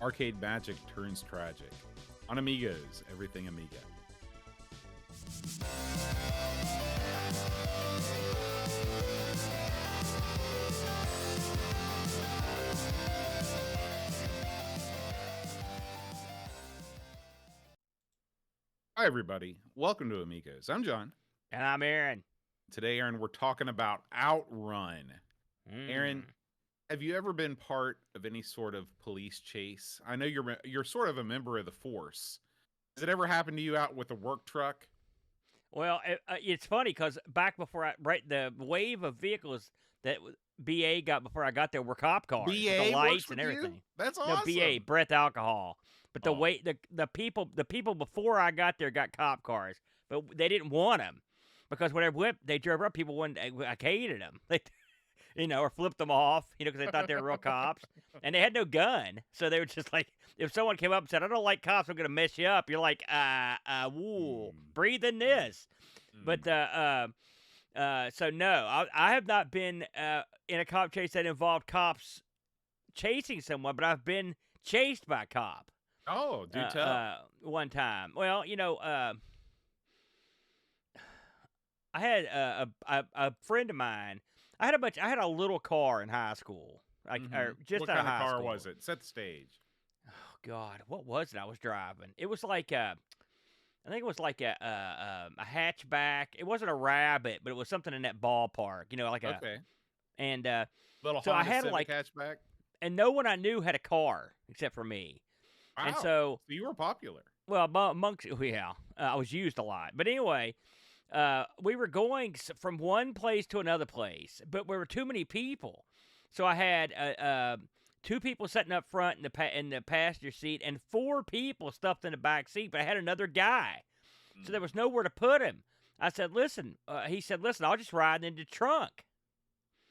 Arcade magic turns tragic. On Amigos, everything Amiga. Hi, everybody. Welcome to Amigos. I'm John. And I'm Aaron. Today, Aaron, we're talking about Outrun. Aaron, have you ever been part of any sort of police chase? I know you're sort of a member of the force. Has it ever happened to you out with a work truck? Well, it's funny because back before the wave of vehicles that BA got before I got there were cop cars, with BA the works lights with and everything. you? That's No, awesome. BA, breath alcohol. But Oh. the people before I got there got cop cars, but they didn't want them because whenever they drove up, people wouldn't. I hated them. They, or flipped them off, because they thought they were real cops, and they had no gun, so they were just like, if someone came up and said, "I don't like cops, I'm gonna mess you up," you're like, woo, breathe in this. But so no, I have not been in a cop chase that involved cops chasing someone, but I've been chased by a cop. Oh, do tell. One time. Well, I had a friend of mine. I had a little car in high school, or just what out kind of of high car school. was it? Set the stage. Oh God, what was it I was driving? It was like I think it was like a hatchback. It wasn't a Rabbit, but it was something in that ballpark. Like a Okay. and Little so Honda I had Civic hatchback. and no one I knew had a car except for me. Wow. And so you were popular. Well, amongst I was used a lot. But anyway, we were going from one place to another place, but there were too many people. So I had two people sitting up front in the passenger seat, and four people stuffed in the back seat. But I had another guy, so there was nowhere to put him. I said, "Listen," he said, "Listen, I'll just ride in the trunk."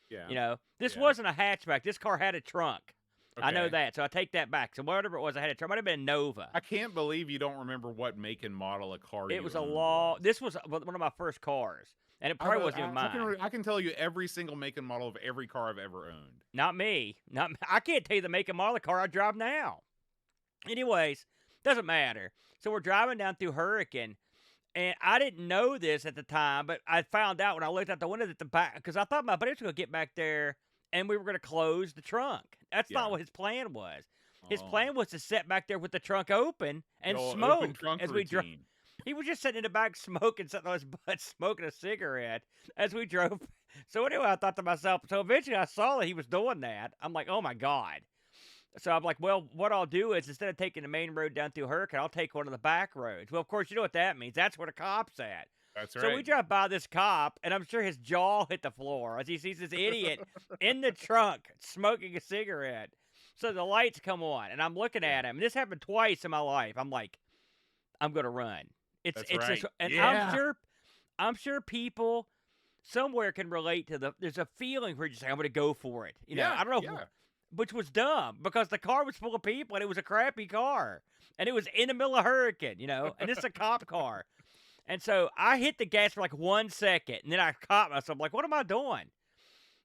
Yeah. This wasn't a hatchback. This car had a trunk. Okay. I know that, so I take that back. So whatever it was, I had a trunk. Might have been a Nova. I can't believe you don't remember what make and model a car. It was a law. This was one of my first cars, and it probably wasn't even mine. I can tell you every single make and model of every car I've ever owned. Not me. I can't tell you the make and model of the car I drive now. Anyways, doesn't matter. So we're driving down through Hurricane, and I didn't know this at the time, but I found out when I looked out the window at the back, because I thought my buddy was going to get back there and we were going to close the trunk. That's not what his plan was. His plan was to sit back there with the trunk open and smoke as we drove. He was just sitting in the back smoking, sitting on his butt, smoking a cigarette as we drove. So anyway, I thought to myself, so eventually I saw that he was doing that. I'm like, oh my God. So I'm like, well, what I'll do is instead of taking the main road down through Hurricane, I'll take one of the back roads. Well, of course, you know what that means. That's where the cop's at. That's right. So we drive by this cop, and I'm sure his jaw hit the floor as he sees this idiot in the trunk smoking a cigarette. So the lights come on, and I'm looking at him. And this happened twice in my life. I'm like, I'm gonna run. That's right. And yeah. I'm sure people somewhere can relate to there's a feeling where you say, I'm gonna go for it. I don't know, which was dumb because the car was full of people and it was a crappy car, and it was in the middle of Hurricane, and it's a cop car. And so I hit the gas for like 1 second, and then I caught myself like, what am I doing?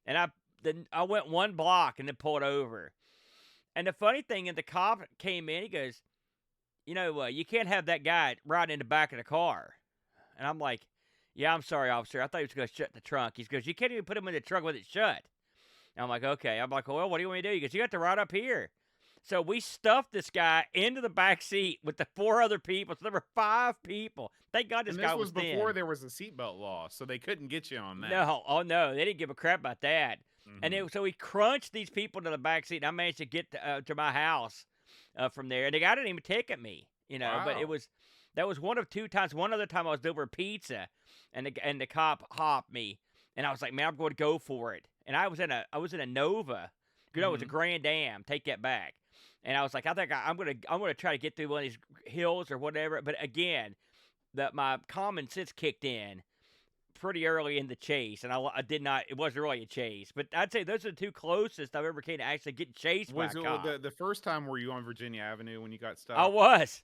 And I went one block and then pulled over. And the funny thing is, the cop came in, he goes, you can't have that guy riding in the back of the car. And I'm like, yeah, I'm sorry, officer. I thought he was going to shut the trunk. He goes, you can't even put him in the trunk with it shut. And I'm like, okay. I'm like, well, what do you want me to do? He goes, you got to ride up here. So we stuffed this guy into the back seat with the 4 other people. So there were 5 people. Thank God this guy was thin. Before there was a seatbelt law, so they couldn't get you on that. No, no, they didn't give a crap about that. And so we crunched these people to the back seat, and I managed to get to my house from there. And the guy didn't even ticket me, Wow. But that was one of 2 times. One other time I was delivering pizza, and the cop hopped me, and I was like, man, I'm going to go for it. And I was in a Nova. It was a Grand Am. Take that back. And I was like, I think I'm gonna try to get through one of these hills or whatever. But again, my common sense kicked in pretty early in the chase, and I did not. It wasn't really a chase, but I'd say those are the 2 closest I've ever came to actually getting chased by a cop. The first time were you on Virginia Avenue when you got stopped? I was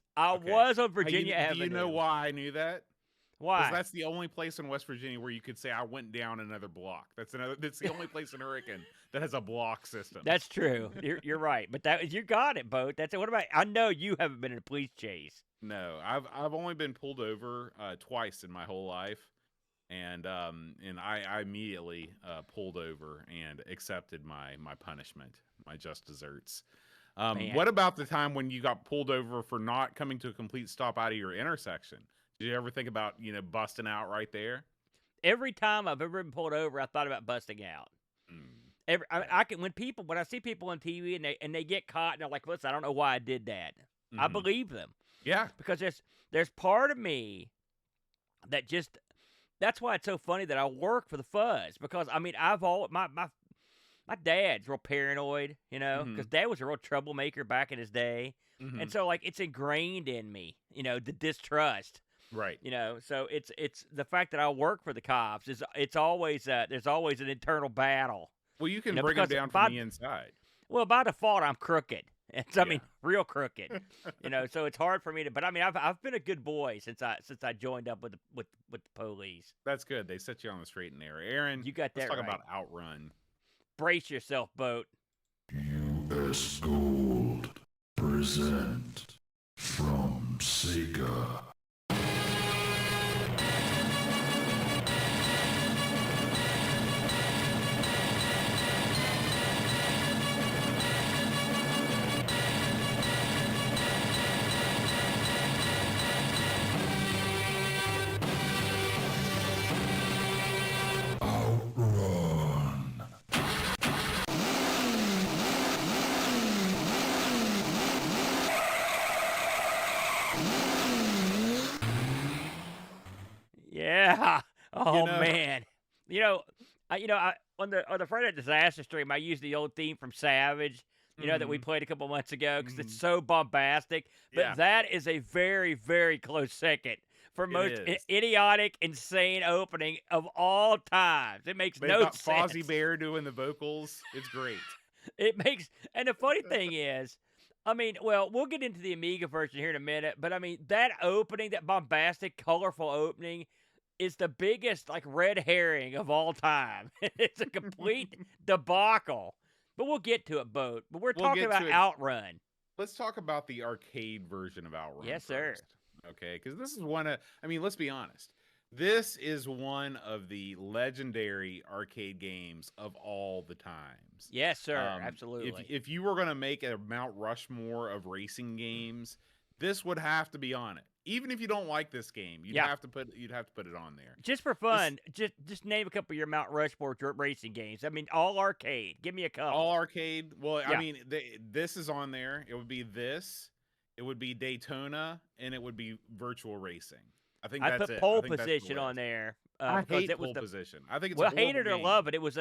on Virginia Avenue. Do you know why I knew that? Because Why? that's the only place in West Virginia where you could say I went down another block. That's the only place in Hurricane that has a block system. That's true. You're right. But you got it, Boat. That's it. What about? I know you haven't been in a police chase. No, I've only been pulled over twice in my whole life, and I immediately pulled over and accepted my punishment, my just desserts. What about the time when you got pulled over for not coming to a complete stop out of your intersection? Did you ever think about busting out right there? Every time I've ever been pulled over, I thought about busting out. I can when I see people on TV and they get caught and they're like, listen, I don't know why I did that. I believe them. Yeah, because there's part of me that just that's why it's so funny that I work for the fuzz because I mean I've all my dad's real paranoid, because Dad was a real troublemaker back in his day, and so like it's ingrained in me, the distrust. Right. So it's the fact that I work for the cops is it's always there's always an internal battle. Well, you can bring them down from the inside. Well, by default, I'm crooked. I mean, real crooked. So it's hard for me to. But I mean, I've been a good boy since I joined up with the police. That's good. They set you on the straight and narrow. Aaron, you got that let's talk right. about Outrun. Brace yourself, Boat. U.S. Gold present from Sega. Yeah. Oh man. I on the Friday Night Disaster stream, I used the old theme from Savage. That we played a couple months ago because it's so bombastic. But that is a very, very close second for most idiotic, insane opening of all times. It makes no sense. Fozzie Bear doing the vocals. It's great. And the funny thing is, I mean, well, we'll get into the Amiga version here in a minute, but I mean, that opening, that bombastic, colorful opening, is the biggest, like, red herring of all time. It's a complete debacle. But we'll get to it, Boat. But we're talking about Outrun. Let's talk about the arcade version of Outrun. Yes, sir. Okay, because this is let's be honest. This is one of the legendary arcade games of all the times. Yes, sir. Absolutely. If you were going to make a Mount Rushmore of racing games, this would have to be on it. Even if you don't like this game, you'd have to put it on there. Just for fun, just name a couple of your Mount Rushmore racing games. I mean, all arcade. Give me a couple. All arcade. Well, I mean, this is on there. It would be this. It would be Daytona, and it would be virtual racing. I think that's it. I put pole position on there. I hate pole position. I think it's hate it or love it. It was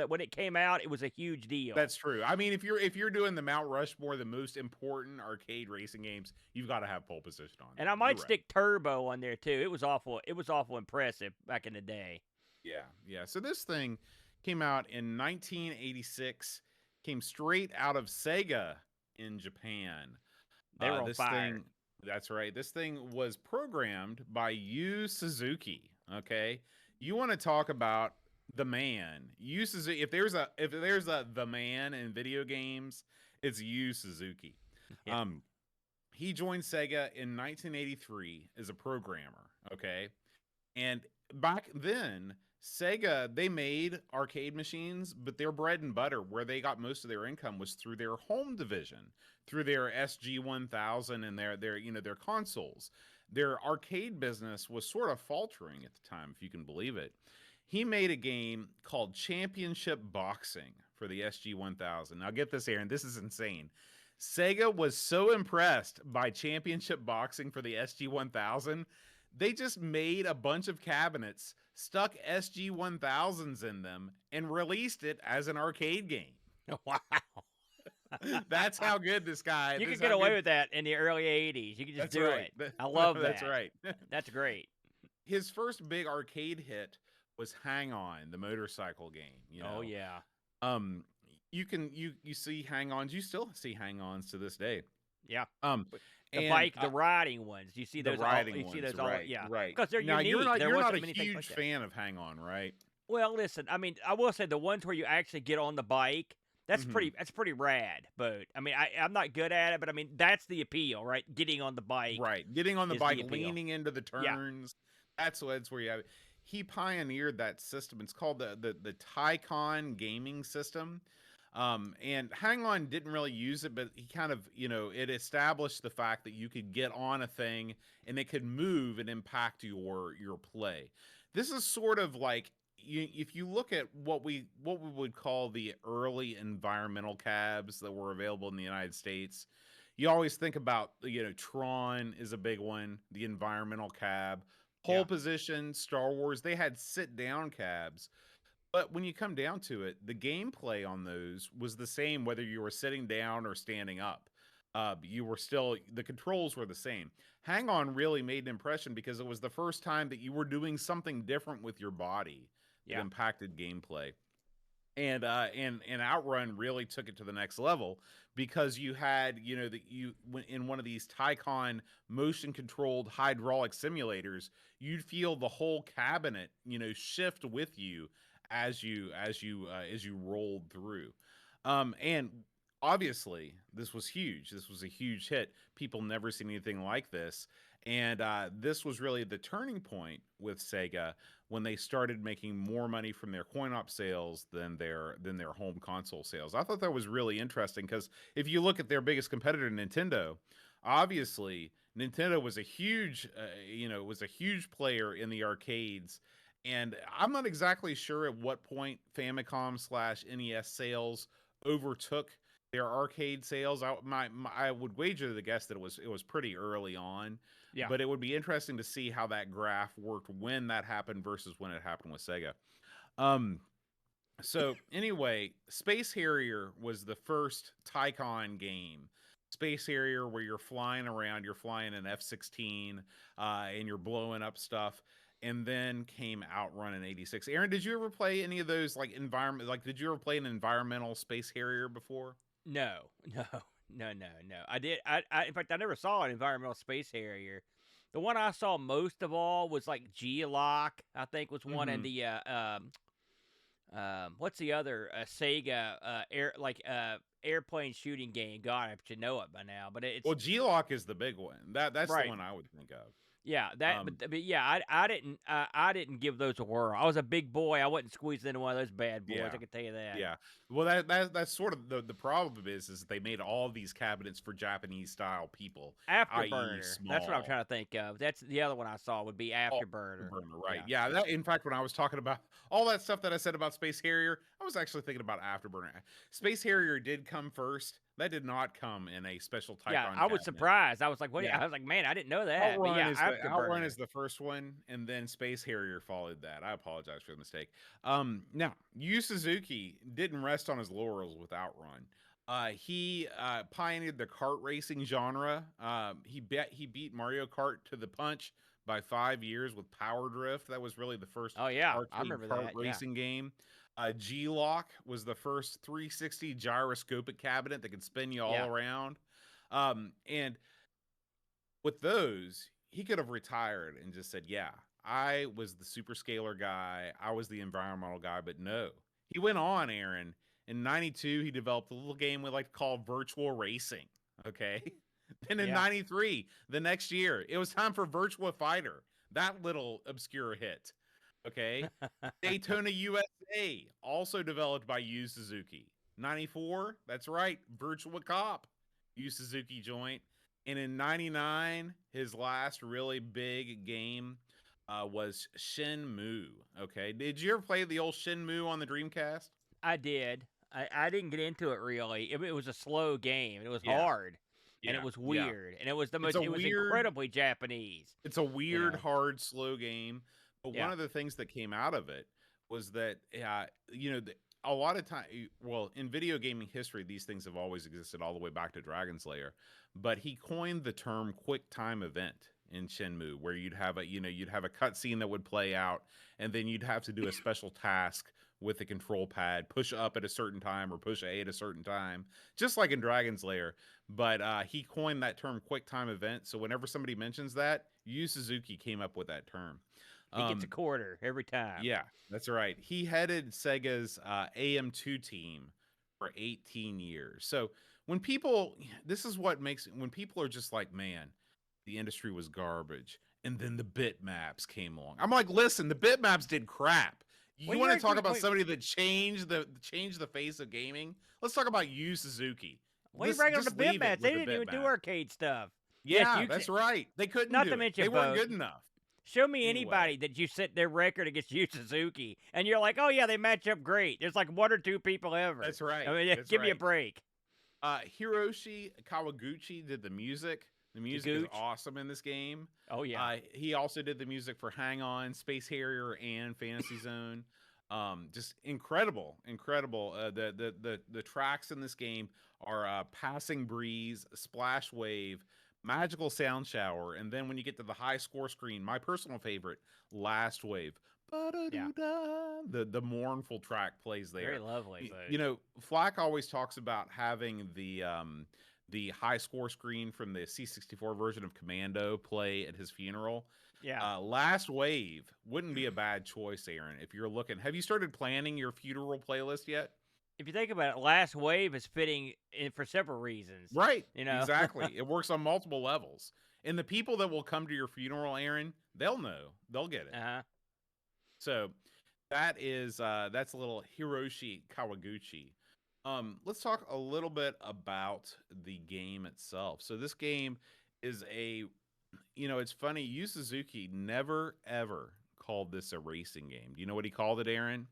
when it came out, it was a huge deal. That's true. I mean, if you're doing the Mount Rushmore, the most important arcade racing games, you've got to have pole position on. And I might stick Turbo on there too. It was awful. It was awful impressive back in the day. Yeah. So this thing came out in 1986. Came straight out of Sega in Japan. They were on fire. That's right. This thing was programmed by Yu Suzuki. Okay, you want to talk about the man? Yu Suzuki. If there's a the man in video games, it's Yu Suzuki. Yeah. He joined Sega in 1983 as a programmer. Okay, and back then Sega, they made arcade machines, but their bread and butter, where they got most of their income, was through their home division, through their SG-1000 and their consoles. Their arcade business was sort of faltering at the time, if you can believe it. He made a game called Championship Boxing for the SG-1000. Now get this, Aaron, this is insane. Sega was so impressed by Championship Boxing for the SG-1000, they just made a bunch of cabinets, stuck SG-1000s in them, and released it as an arcade game. Wow. That's how good this guy. You could get away with that in the early 80s. You could just do it. I love that. That's right. That's great. His first big arcade hit was Hang On, the motorcycle game. Oh yeah. You see Hang-Ons. You still see Hang-Ons to this day. Yeah. the riding ones. You see those riding you ones, see those all, right? yeah, Right. because they're Now unique. There you're not wasn't a many things like huge that. fan of Hang On, right? Well, listen, I mean, I will say the ones where you actually get on the bike, that's pretty rad. But I mean, I'm not good at it, but I mean, that's the appeal, right? Getting on the bike, right? Getting on the bike, leaning into the Yeah. turns. That's where you have it. He pioneered that system. It's called the Tycon gaming system. And Hang On didn't really use it, but he kind of, it established the fact that you could get on a thing and it could move and impact your play. This is sort of like, if you look at what we would call the early environmental cabs that were available in the United States, you always think about, Tron is a big one, the environmental cab, pole position, Star Wars, they had sit down cabs. But when you come down to it, the gameplay on those was the same whether you were sitting down or standing up. The controls were the same. Hang On really made an impression because it was the first time that you were doing something different with your body that impacted gameplay. And Outrun really took it to the next level because you had, in one of these Tycon motion controlled hydraulic simulators, you'd feel the whole cabinet, shift with you as you rolled through. And obviously this was huge. This was a huge hit. People never seen anything like this. And this was really the turning point with Sega when they started making more money from their coin-op sales than their home console sales. I thought that was really interesting because if you look at their biggest competitor, Nintendo, obviously Nintendo was a huge, player in the arcades. And I'm not exactly sure at what point Famicom/NES sales overtook their arcade sales. I would wager the guess that it was pretty early on. Yeah. But it would be interesting to see how that graph worked when that happened versus when it happened with Sega. So anyway, Space Harrier was the first Tycon game. Space Harrier, where you're flying around, you're flying an F-16, and you're blowing up stuff. And then came Outrun in '86. Aaron, did you ever play any of those did you ever play an environmental Space Harrier before? No. I did. In fact, I never saw an environmental Space Harrier. The one I saw most of all was like G-Lock, I think was one, and the what's the other Sega airplane shooting game? God, I should know it by now. But it's G-Lock is the big one. That's right. The one I would think of. Yeah, but yeah, I didn't give those a whirl. I was a big boy. I wasn't squeezing into one of those bad boys. I can tell you that. Yeah. Well, that's sort of the problem is they made all these cabinets for Japanese style people. Afterburner. That's what I'm trying to think of. That's the other one I saw would be Afterburner. Right. Yeah. In fact, when I was talking about all that stuff that I said about Space Harrier, I was actually thinking about Afterburner. Space Harrier did come first. That did not come in a special Tycon cabinet. I was surprised. I was like, what? Yeah. I was like, man, I didn't know that. Outrun is the first one, and then Space Harrier followed that. I apologize for the mistake. Now, Yu Suzuki didn't rest on his laurels with Outrun. He pioneered the kart racing genre. He beat Mario Kart to the punch by 5 years with Power Drift. That was really the first I remember kart racing game. G-Lock was the first 360 gyroscopic cabinet that could spin you all around. And with those, he could have retired and just said, yeah, I was the super scalar guy. I was the environmental guy. But no, he went on, Aaron. In '92, he developed a little game we like to call Virtual Racing. Okay. Then in '93, the next year, it was time for Virtua Fighter. That little obscure hit. Okay. Daytona USA, also developed by Yu Suzuki. '94, that's right, Virtua Cop, Yu Suzuki joint. And in '99, his last really big game was Shenmue. Okay. Did you ever play the old Shenmue on the Dreamcast? I did. I didn't get into it really. It was a slow game. It was hard. And it was weird. And it was was incredibly Japanese. It's a weird, hard, slow game. But one of the things that came out of it was that, a lot of time, in video gaming history, these things have always existed all the way back to Dragon's Lair. But he coined the term quick time event in Shenmue, where you'd have a cutscene that would play out, and then you'd have to do a special task with the control pad, push up at a certain time or push A at a certain time, just like in Dragon's Lair. But he coined that term quick time event. So whenever somebody mentions that, Yu Suzuki came up with that term. He gets a quarter every time. Yeah, that's right. He headed Sega's AM2 team for 18 years. So when people, this is what makes, when people are just like, man, the industry was garbage. And then the bitmaps came along. I'm like, listen, the bitmaps did crap. You want to talk about somebody that changed the face of gaming? Let's talk about Yu Suzuki. We bring on the bitmaps. They didn't even do arcade stuff. Yeah, yes, that's right. They couldn't. Not to mention, they weren't good enough. Show me anybody that you set their record against Yu Suzuki, and you're like, oh yeah, they match up great. There's like 1 or 2 people ever. That's right. I mean, give me a break. Hiroshi Kawaguchi did the music. The music is awesome in this game. Oh yeah. He also did the music for Hang On, Space Harrier, and Fantasy Zone. Just incredible. The tracks in this game are Passing Breeze, Splash Wave, Magical Sound Shower, and then when you get to the high score screen, my personal favorite, Last Wave. Yeah. The mournful track plays there. Very lovely. You know, Flack always talks about having the high score screen from the C64 version of Commando play at his funeral. Yeah. Last Wave wouldn't be a bad choice, Aaron, if you're looking. Have you started planning your funeral playlist yet? If you think about it, Last Wave is fitting in for several reasons. Right. You know? Exactly. It works on multiple levels. And the people that will come to your funeral, Aaron, they'll know. They'll get it. Uh-huh. So that's a little Hiroshi Kawaguchi. Let's talk a little bit about the game itself. So this game is it's funny. Yu Suzuki never, ever called this a racing game. Do you know what he called it, Aaron?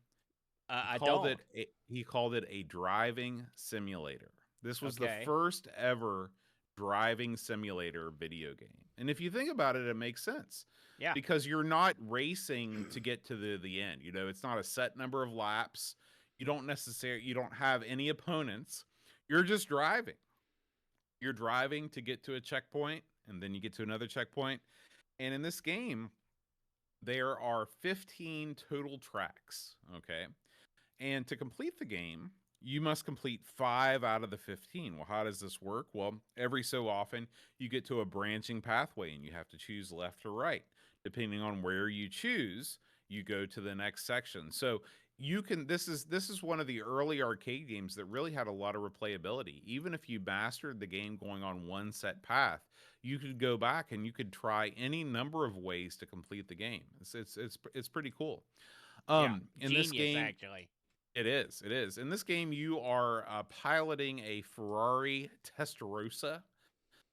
He called it a driving simulator. This was the first ever driving simulator video game. And if you think about it, it makes sense. Yeah. Because you're not racing to get to the end. You know, it's not a set number of laps. You don't have any opponents. You're just driving. You're driving to get to a checkpoint, and then you get to another checkpoint. And in this game, there are 15 total tracks, okay? And to complete the game, you must complete 5 out of the 15. Well, how does this work? Well, every so often, you get to a branching pathway, and you have to choose left or right. Depending on where you choose, you go to the next section. So you can this is one of the early arcade games that really had a lot of replayability. Even if you mastered the game going on one set path, you could go back and you could try any number of ways to complete the game. It's pretty cool. In this game, actually. It is. In this game, you are piloting a Ferrari Testarossa.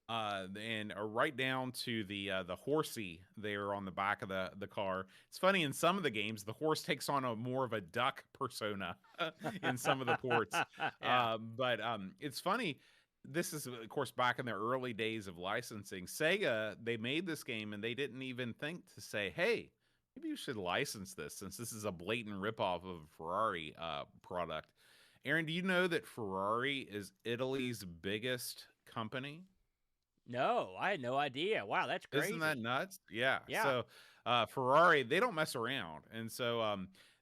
And right down to the horsey there on the back of the car. It's funny, in some of the games, the horse takes on more of a duck persona in some of the ports. Yeah. But it's funny. This is, of course, back in the early days of licensing. Sega, they made this game, and they didn't even think to say, hey, maybe you should license this, since this is a blatant ripoff of a Ferrari product. Aaron, do you know that Ferrari is Italy's biggest company? No, I had no idea. Wow, that's crazy. Isn't that nuts? Yeah. So Ferrari, they don't mess around. And so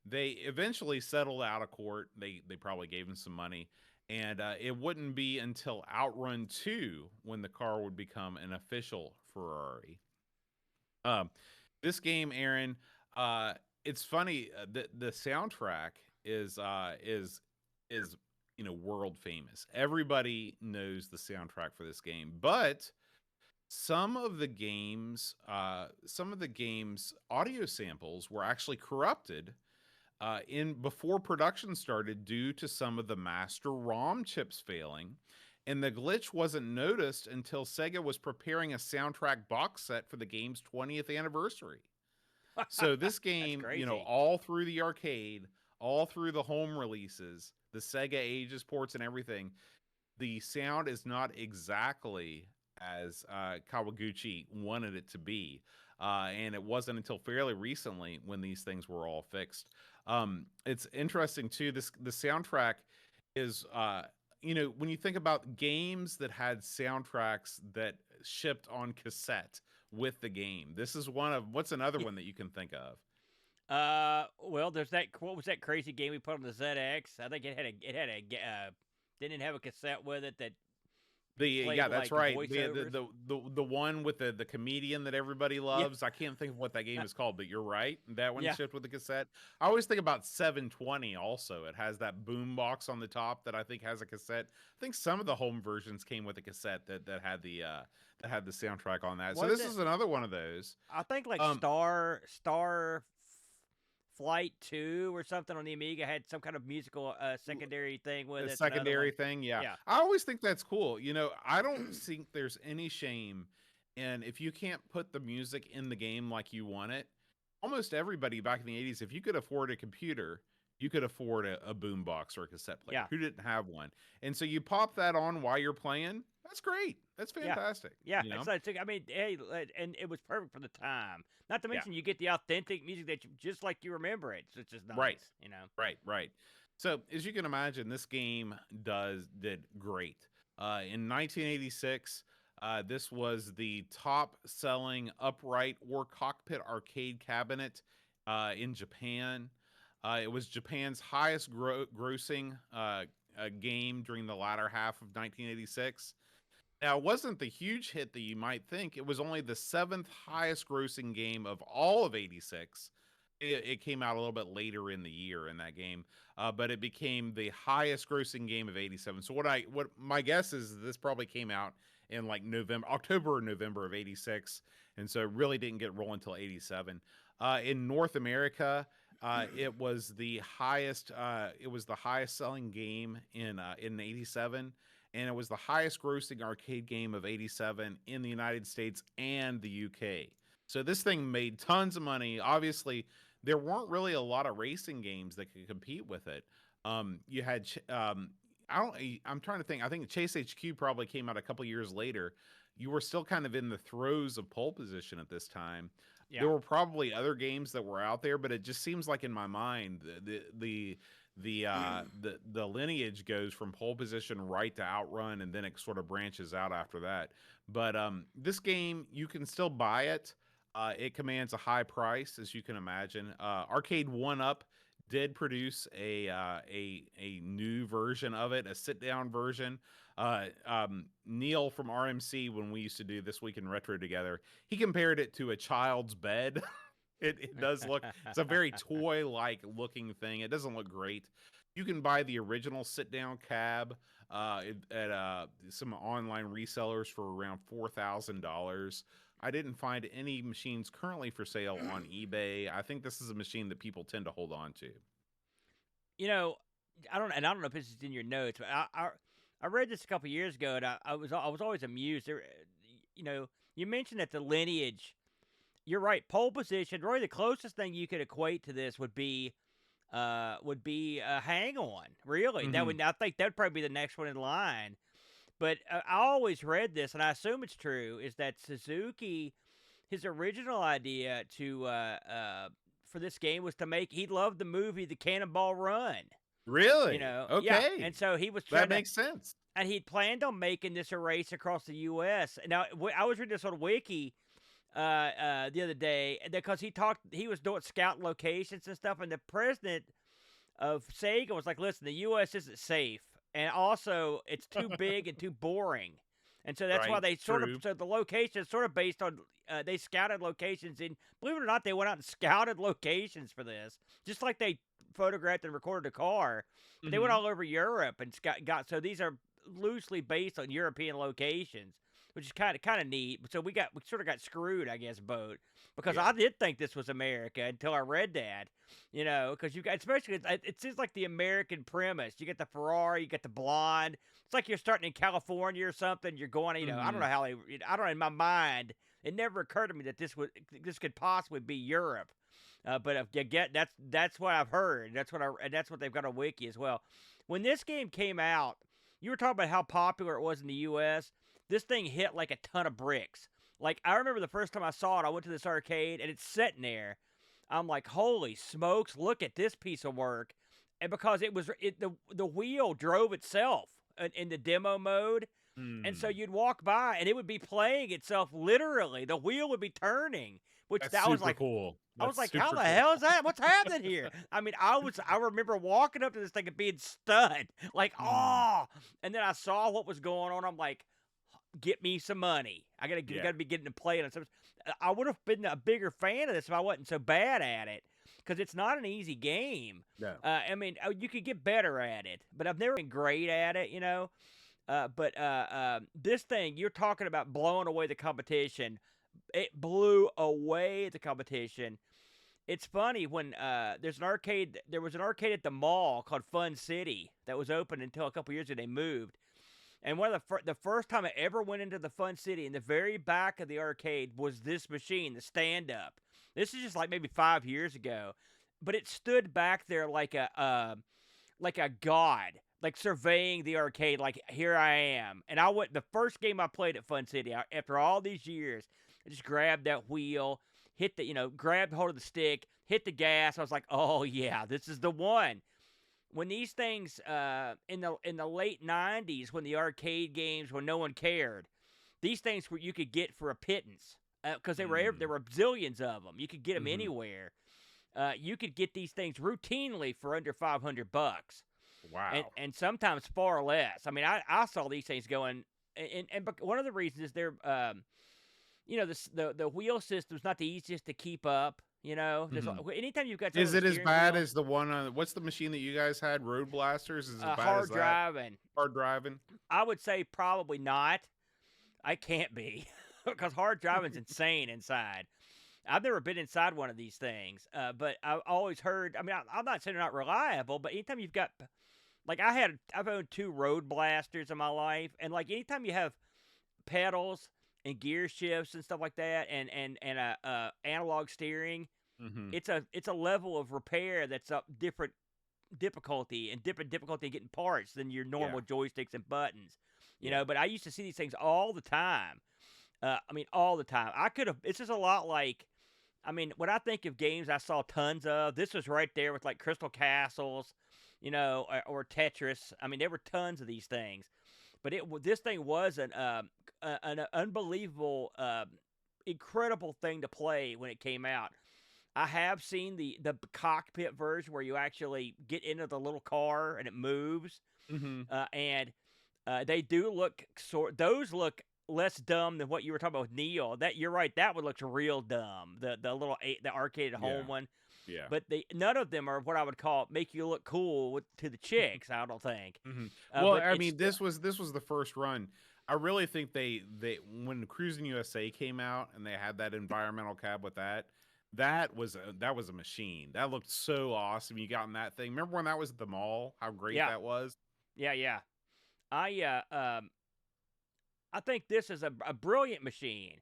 they eventually settled out of court. They probably gave him some money. And it wouldn't be until Outrun 2 when the car would become an official Ferrari. This game, Aaron, it's funny. The soundtrack is world famous. Everybody knows the soundtrack for this game, but some of the game's audio samples were actually corrupted before production started due to some of the master ROM chips failing, and the glitch wasn't noticed until Sega was preparing a soundtrack box set for the game's 20th anniversary. So this game, all through the arcade, all through the home releases, the Sega Ages ports and everything, the sound is not exactly as Kawaguchi wanted it to be. And it wasn't until fairly recently when these things were all fixed. It's interesting, too. The soundtrack is, when you think about games that had soundtracks that shipped on cassette with the game, this is what's another one that you can think of? Well, there's that. What was that crazy game we put on the ZX? I think didn't it have a cassette with it that played That's like right. voiceovers? The one with the comedian that everybody Yeah. loves. I can't think of what that game is called, but you're right. That one Yeah. shipped with the cassette. I always think about 720 also. It has that boom box on the top that I think has a cassette. I think some of the home versions came with a cassette that had the soundtrack on that. So this is another one of those. I think like Star Flight 2 or something on the Amiga had some kind of musical secondary thing with it. Secondary thing, yeah. I always think that's cool. You know, I don't think there's any shame in if you can't put the music in the game like you want it. Almost everybody back in the 80s, if you could afford a computer, you could afford a boombox or a cassette player. Yeah. Who didn't have one? And so you pop that on while you're playing. That's great. That's fantastic. Yeah, you know? I mean, hey, and it was perfect for the time. Not to mention, you get the authentic music that just like you remember it. So it's just nice, right. You know. Right. So as you can imagine, this game did great. In 1986, this was the top-selling upright or cockpit arcade cabinet in Japan. It was Japan's highest grossing game during the latter half of 1986. Now, it wasn't the huge hit that you might think. It was only the 7th highest grossing game of all of 86. It came out a little bit later in the year in that game, but it became the highest grossing game of 87. So what my guess is this probably came out in like October or November of 86. And so it really didn't get rolling until 87. In North America, it was the highest selling game in 87. And it was the highest grossing arcade game of 87 in the United States and the UK. So this thing made tons of money. Obviously, there weren't really a lot of racing games that could compete with it. You had, I'm trying to think. I think Chase HQ probably came out a couple years later. You were still kind of in the throes of pole position at this time. Yeah. There were probably other games that were out there, but it just seems like in my mind, the lineage goes from pole position right to Outrun, and then it sort of branches out after that. But this game, you can still buy it. It commands a high price, as you can imagine. Arcade 1-Up did produce a new version of it, a sit-down version. Neil from RMC, when we used to do This Week in Retro together, he compared it to a child's bed. It does look, it's a very toy-like looking thing. It doesn't look great. You can buy the original sit-down cab at some online resellers for around $4,000. I didn't find any machines currently for sale on eBay. I think this is a machine that people tend to hold on to. You know, I don't know if this is in your notes, but I read this a couple years ago, and I was always amused. There, you know, you mentioned that the lineage. You're right. Pole position. Really, the closest thing you could equate to this would be Hang On. Really, Mm-hmm. I think that'd probably be the next one in line. But I always read this, and I assume it's true, is that Suzuki, his original idea for this game was to make. He loved the movie The Cannonball Run. Really? You know, okay. Yeah. And so he was that makes sense. And he'd planned on making this a race across the U.S. Now, I was reading this on Wiki the other day because he was doing scout locations and stuff, and the president of Sega was like, "Listen, the U.S. isn't safe, and also it's too big and too boring." And so that's why they so the location is sort of based on, they scouted locations in, believe it or not, they went out and scouted locations for this, just like they photographed and recorded a car. But they went all over Europe and so these are loosely based on European locations, which is kind of neat. So we sort of got screwed, I guess, boat, because I did think this was America until I read that, you know, because you got, especially it seems like the American premise. You get the Ferrari, you get the blonde. It's like you're starting in California or something. You're going, you know, I don't know how I don't know, in my mind, it never occurred to me that this could possibly be Europe. But if you get, that's what I've heard. That's what they've got on Wiki as well. When this game came out, you were talking about how popular it was in the U.S. This thing hit like a ton of bricks. Like, I remember the first time I saw it, I went to this arcade, and it's sitting there. I'm like, holy smokes, look at this piece of work. And because the wheel drove itself in the demo mode. And so you'd walk by, and it would be playing itself literally. The wheel would be turning. which That's that was super like cool. I was That's like, how the super cool. hell is that? What's happening here? I mean, I remember walking up to this thing and being stunned, like, oh, and then I saw what was going on. I'm like, get me some money. I gotta be getting to play it. I would have been a bigger fan of this if I wasn't so bad at it, because it's not an easy game. No. I mean, you could get better at it, but I've never been great at it, you know. But this thing, you're talking about blowing away the competition. It blew away the competition. It's funny when there was an arcade at the mall called Fun City that was open until a couple years ago they moved. And one of the first time I ever went into the Fun City, in the very back of the arcade was this machine, the stand-up. This is just like maybe 5 years ago, but it stood back there like a god, like surveying the arcade, like here I am. And the first game I played at Fun City after all these years, I just grabbed that wheel, grabbed hold of the stick, hit the gas. I was like, oh yeah, this is the one. When these things in the late 90s, when the arcade games, when no one cared, these things you could get for a pittance, because there were zillions of them. You could get them anywhere. You could get these things routinely for under $500. Wow. And sometimes far less. I mean, I saw these things going, and one of the reasons is they're the wheel system's not the easiest to keep up. You know, anytime you've got, is it as bad as the one on what's the machine that you guys had? Road Blasters? Is it as bad hard as that? driving? Hard driving? I would say probably not. I can't be because hard driving's insane inside. I've never been inside one of these things, but I've always heard. I mean, I'm not saying they're not reliable, but anytime you've got, like, I've owned 2 Road Blasters in my life, and like anytime you have pedals and gear shifts and stuff like that, and analog steering, it's a level of repair that's up different difficulty and difficulty in getting parts than your normal joysticks and buttons, you know. But I used to see these things all the time. I mean, all the time. It's just a lot like, I mean, when I think of games I saw tons of, this was right there with like Crystal Castles, you know, or Tetris. I mean, there were tons of these things. But this thing was an unbelievable, incredible thing to play when it came out. I have seen the cockpit version where you actually get into the little car and it moves, and they do look those look less dumb than what you were talking about with Neil. That you're right, that one looks real dumb. The arcade at home one. Yeah. But none of them are what I would call make you look cool to the chicks. I don't think. Well, I mean, this was the first run. I really think they when Cruising USA came out and they had that environmental cab with that was a machine. That looked so awesome. You got in that thing. Remember when that was at the mall? How great that was. Yeah. I think this is a brilliant machine.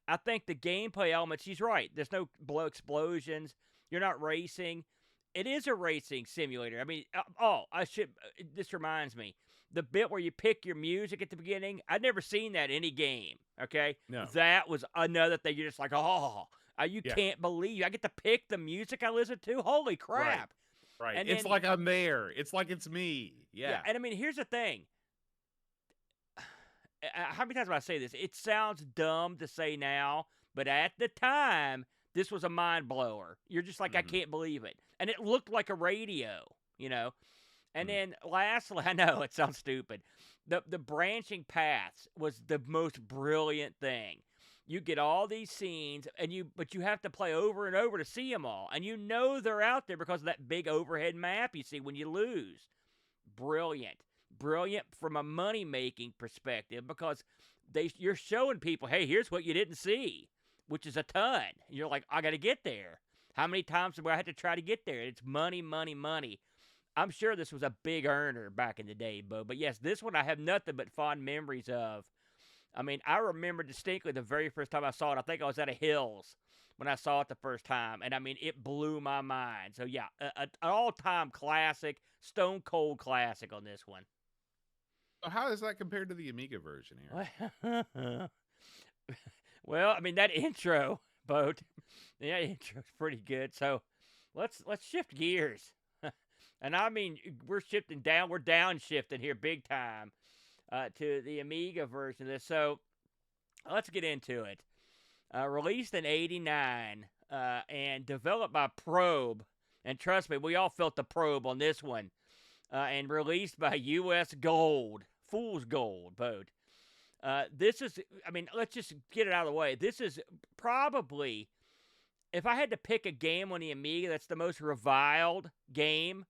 I think the gameplay elements. She's right. There's no explosions. You're not racing. It is a racing simulator. I mean, this reminds me. The bit where you pick your music at the beginning, I'd never seen that in any game, okay? No. That was another thing. You're just like, you can't believe I get to pick the music I listen to? Holy crap. Right. And it's like I'm there. It's like it's me. Yeah. And I mean, here's the thing. How many times do I say this? It sounds dumb to say now, but at the time, this was a mind blower. You're just like, I can't believe it. And it looked like a radio, you know. And then lastly, I know it sounds stupid. The branching paths was the most brilliant thing. You get all these scenes, but you have to play over and over to see them all. And you know they're out there because of that big overhead map you see when you lose. Brilliant. Brilliant from a money-making perspective because you're showing people, hey, here's what you didn't see, which is a ton. You're like, I got to get there. How many times do I have to try to get there? It's money, money, money. I'm sure this was a big earner back in the day, Bo. But yes, this one I have nothing but fond memories of. I mean, I remember distinctly the very first time I saw it. I think I was at a Hills when I saw it the first time. And, I mean, it blew my mind. So, yeah, an all-time classic, stone-cold classic on this one. So how is that compared to the Amiga version here? Well, I mean, that intro, Bo, that intro's pretty good. So let's shift gears. And I mean, we're downshifting here big time to the Amiga version of this. So let's get into it. released in '89, and developed by Probe. And trust me, we all felt the probe on this one. And released by U.S. Gold, Fool's Gold boat. This is, I mean, let's just get it out of the way. This is probably, if I had to pick a game on the Amiga that's the most reviled game,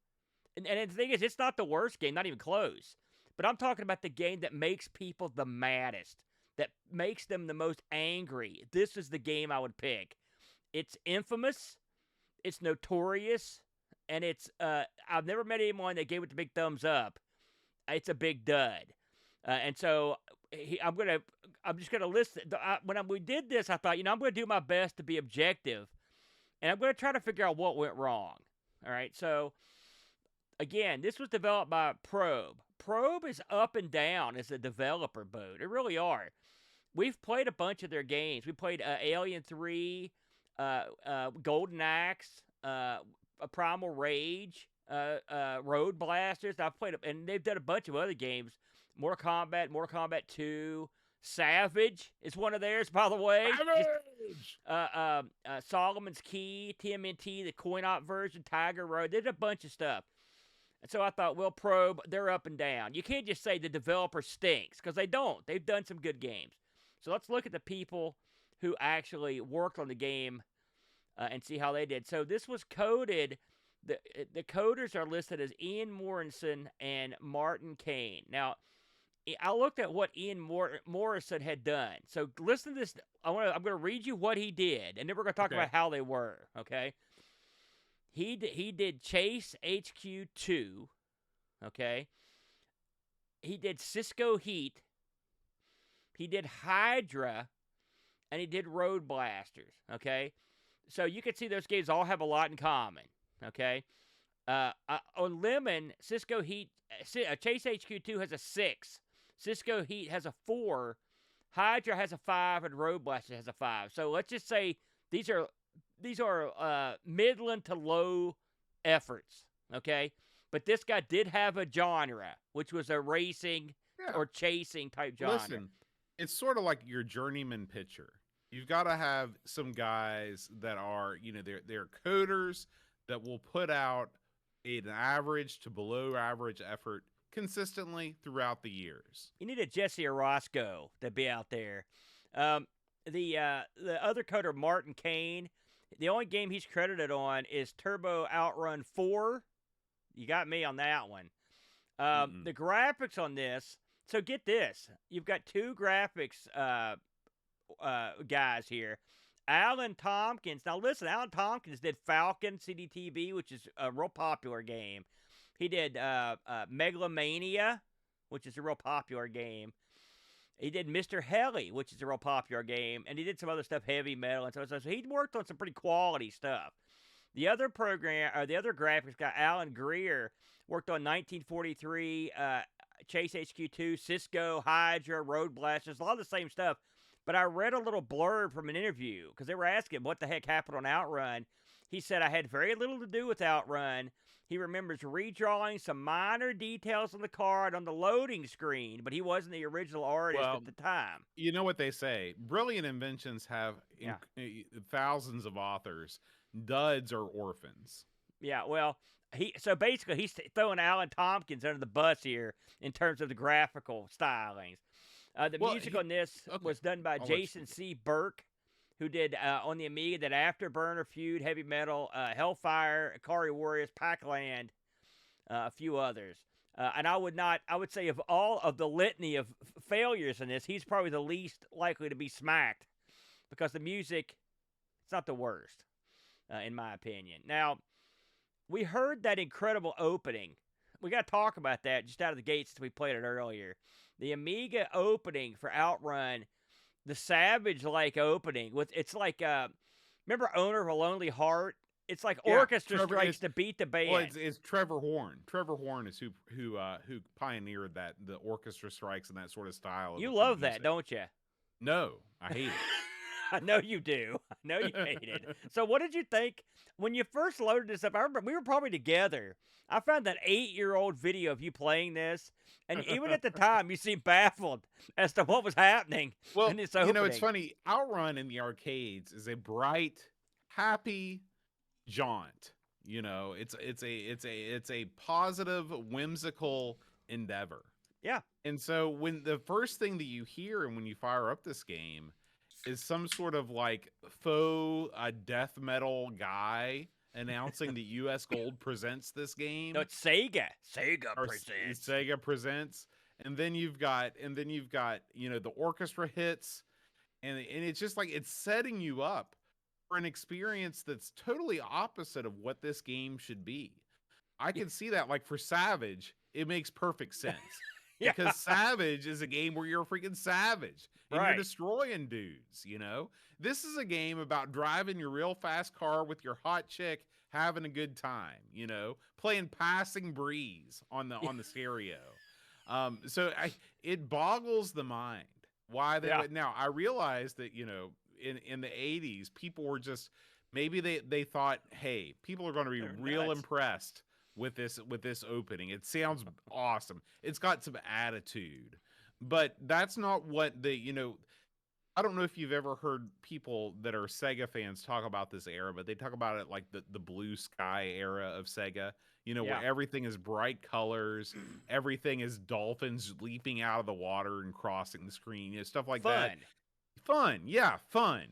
and the thing is, it's not the worst game, not even close. But I'm talking about the game that makes people the maddest, that makes them the most angry. This is the game I would pick. It's infamous. It's notorious. And it's, I've never met anyone that gave it the big thumbs up. It's a big dud. And so I'm just going to list it. When we did this, I thought, I'm going to do my best to be objective. And I'm going to try to figure out what went wrong. All right. So, again, this was developed by Probe. Probe is up and down as a developer boat. They really are. We've played a bunch of their games. We played Alien 3, Golden Axe, Primal Rage, Road Blasters. I've played, and they've done a bunch of other games. Mortal Kombat 2, Savage is one of theirs, by the way. Solomon's Key, TMNT, the coin-op version, Tiger Road. They did a bunch of stuff. And so I thought, well, Probe, they're up and down. You can't just say the developer stinks, because they don't. They've done some good games. So let's look at the people who actually worked on the game and see how they did. So this was coded. The coders are listed as Ian Morrison and Martin Kane. Now, I looked at what Ian Morrison had done. So listen to this. I'm going to read you what he did, and then we're going to talk about how they were. Okay. He did Chase HQ 2. Okay. He did Cisco Heat. He did Hydra, and he did Road Blasters. Okay. So you can see those games all have a lot in common. Okay. On Lemon, Cisco Heat, Chase HQ2 has a 6. Cisco Heat has a 4. Hydra has a 5, and Road Blaster has a 5. So let's just say these are midland to low efforts. Okay. But this guy did have a genre, which was a racing or chasing type genre. Listen, it's sort of like your journeyman pitcher. You've got to have some guys that are, they're coders that will put out an average to below average effort consistently throughout the years. You need a Jesse Orozco to be out there. The other coder, Martin Kane, the only game he's credited on is Turbo Outrun 4. You got me on that one. The graphics on this, so get this. You've got 2 graphics guys here. Alan Tompkins. Now listen, Alan Tompkins did Falcon CDTV, which is a real popular game. He did Megalomania, which is a real popular game. He did Mr. Heli, which is a real popular game, and he did some other stuff, Heavy Metal and so he worked on some pretty quality stuff. The other graphics guy, Alan Greer, worked on 1943, Chase HQ2, Cisco, Hydra, Road Blasters, a lot of the same stuff. But I read a little blurb from an interview because they were asking what the heck happened on Outrun. He said, I had very little to do with Outrun. He remembers redrawing some minor details on the card on the loading screen, but he wasn't the original artist at the time. You know what they say? Brilliant inventions have thousands of authors. Duds are orphans. Yeah, well, he's throwing Alan Tompkins under the bus here in terms of the graphical stylings. The music on this was done by Jason C. Burke, who did on the Amiga that Afterburner, Feud, Heavy Metal, Hellfire, Akari Warriors, Pac-Land, a few others. And I would say of all of the litany of failures in this, he's probably the least likely to be smacked because the music, it's not the worst, in my opinion. Now, we heard that incredible opening. We got to talk about that just out of the gate since we played it earlier. The Amiga opening for Outrun, the Savage-like opening, it's like, remember Owner of a Lonely Heart? It's like orchestra strikes to beat the band. Well, it's Trevor Horn. Trevor Horn is who pioneered the orchestra strikes and that sort of style. You love that, don't you? No, I hate it. I know you do. I know you hate it. So what did you think when you first loaded this up? I remember we were probably together. I found that 8-year-old video of you playing this, and even at the time, you seemed baffled as to what was happening Well, in this opening. you know, it's funny. Outrun in the arcades is a bright, happy jaunt. You know, it's a positive, whimsical endeavor. Yeah. And so when the first thing that you hear and when you fire up this game is some sort of like faux death metal guy announcing that US Gold presents this game. No, it's Sega. Sega presents. Sega presents. And then you've got, you know, the orchestra hits, and it's just like it's setting you up for an experience that's totally opposite of what this game should be. I can see that, like for Savage, it makes perfect sense. Yeah. Because Savage is a game where you're a freaking savage and Right. you're destroying dudes, you know? This is a game about driving your real fast car with your hot chick, having a good time, you know, playing Passing Breeze on the stereo. So it boggles the mind why they would. Now I realize that, you know, in the 80s, people were just, maybe they thought, hey, people are going to be real impressed with this opening. It sounds awesome. It's got some attitude. But that's not what you know, I don't know if you've ever heard people that are Sega fans talk about this era, but they talk about it like the blue sky era of Sega, you know, where everything is bright colors, everything is dolphins leaping out of the water and crossing the screen, you know, stuff like that. Fun. Yeah, fun.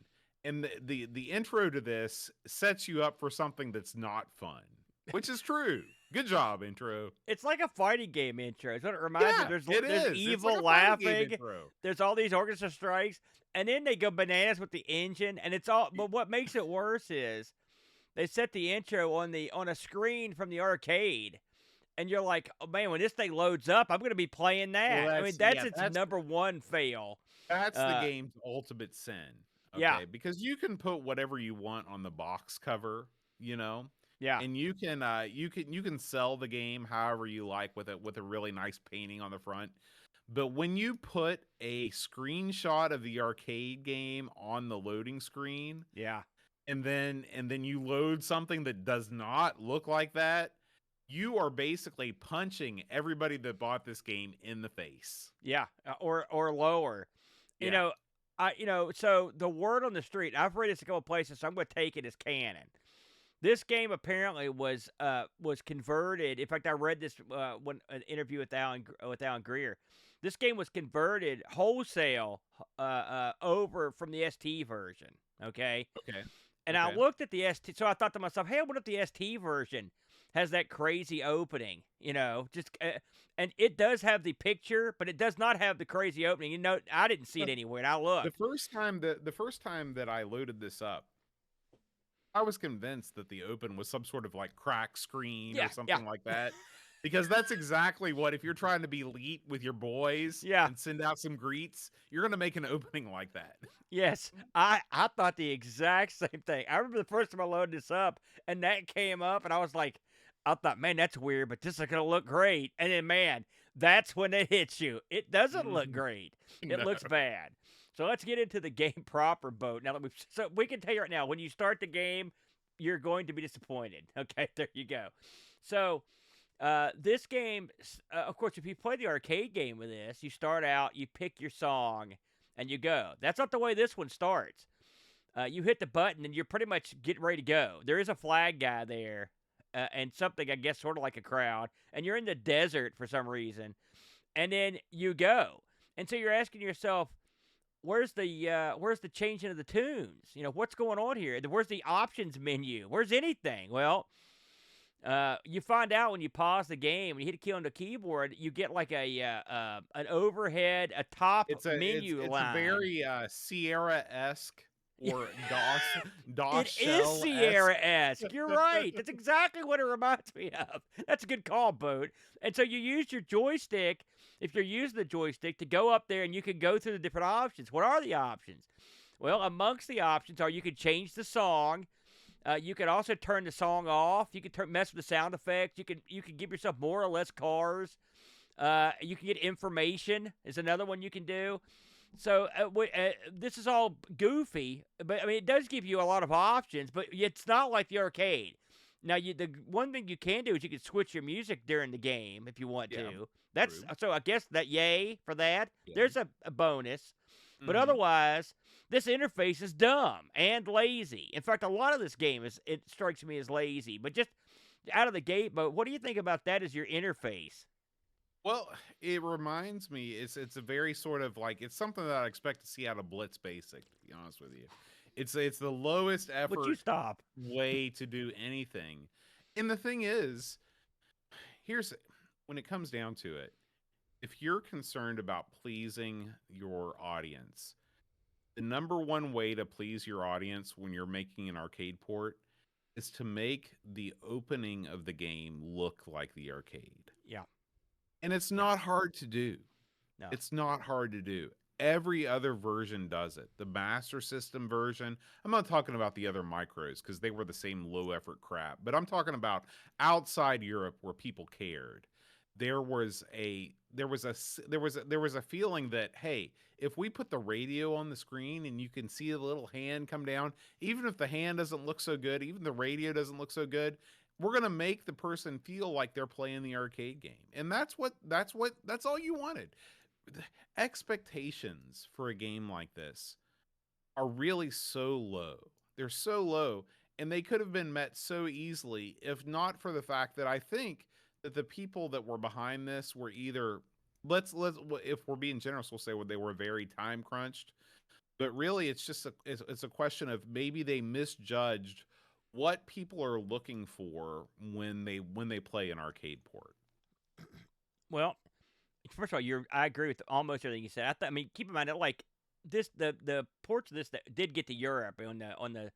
And the intro to this sets you up for something that's not fun, which is true. Good job, intro. It's like a fighting game intro. It's what it reminds me. There's evil like laughing. There's all these orchestra strikes, and then they go bananas with the engine, and it's all. But what makes it worse is they set the intro on a screen from the arcade, and you're like, oh man, when this thing loads up, I'm going to be playing that. Well, I mean, that's its number one fail. That's the game's ultimate sin. Okay? Yeah, because you can put whatever you want on the box cover, you know. Yeah, and you can sell the game however you like with a really nice painting on the front. But when you put a screenshot of the arcade game on the loading screen, and then you load something that does not look like that, you are basically punching everybody that bought this game in the face. Yeah, or lower. Yeah. So the word on the street, I've read this a couple places, so I'm going to take it as canon. This game apparently was converted. In fact, I read this when an interview with Alan Greer. This game was converted wholesale over from the ST version. Okay. And I looked at the ST, so I thought to myself, hey, what if the ST version has that crazy opening? You know, just and it does have the picture, but it does not have the crazy opening. You know, I didn't see it anywhere, and I looked. The first time that I loaded this up, I was convinced that the open was some sort of like crack screen or something like that. Because that's exactly what, if you're trying to be elite with your boys and send out some greets, you're going to make an opening like that. Yes, I thought the exact same thing. I remember the first time I loaded this up and that came up and I thought, man, that's weird, but this is going to look great. And then, man, that's when it hits you. It doesn't look great. It looks bad. So let's get into the game proper, Boat. Now that we can tell you right now, when you start the game, you're going to be disappointed. Okay, there you go. So this game, of course, if you play the arcade game with this, you start out, you pick your song, and you go. That's not the way this one starts. You hit the button, and you're pretty much getting ready to go. There is a flag guy there, and something, I guess, sort of like a crowd, and you're in the desert for some reason, and then you go. And so you're asking yourself, where's the changing of the tunes? You know, what's going on here? Where's the options menu? Where's anything? Well, you find out when you pause the game, when you hit a key on the keyboard, you get like an overhead, a top menu line. It's very Sierra-esque or DOS It is Sierra-esque. You're right. That's exactly what it reminds me of. That's a good call, Boat. And so you use your joystick, if you're using the joystick, to go up there and you can go through the different options. What are the options? Well, amongst the options are you can change the song. You can also turn the song off. You can mess with the sound effects. You can give yourself more or less cars. You can get information is another one you can do. So this is all goofy, but I mean, it does give you a lot of options, but it's not like the arcade. Now, the one thing you can do is you can switch your music during the game if you want Yeah, to. That's true. so I guess that yay for that. Yeah. There's a bonus, but Mhm. otherwise, this interface is dumb and lazy. In fact, a lot of this game it strikes me as lazy. But just out of the gate, but what do you think about that as your interface? Well, it reminds me, it's a very sort of like, it's something that I expect to see out of Blitz Basic, to be honest with you. It's the lowest Would you effort stop? way to do anything. And the thing is, here's when it comes down to it, if you're concerned about pleasing your audience, the number one way to please your audience when you're making an arcade port is to make the opening of the game look like the arcade. Yeah. And it's not hard to do. No. It's not hard to do. Every other version does it. The Master System version, I'm not talking about the other micros because they were the same low effort crap, but I'm talking about outside Europe where people cared. There was a feeling that, hey, if we put the radio on the screen and you can see the little hand come down, even if the hand doesn't look so good, even the radio doesn't look so good, we're going to make the person feel like they're playing the arcade game. And that's all you wanted. Expectations for a game like this are really so low. They're so low, and they could have been met so easily if not for the fact that I think that the people that were behind this were either, let's if we're being generous, we'll say they were very time crunched. But really, it's just it's a question of maybe they misjudged what people are looking for when they play an arcade port. Well, first of all, I agree with almost everything you said. I mean, keep in mind that like this, the ports of this that did get to Europe on the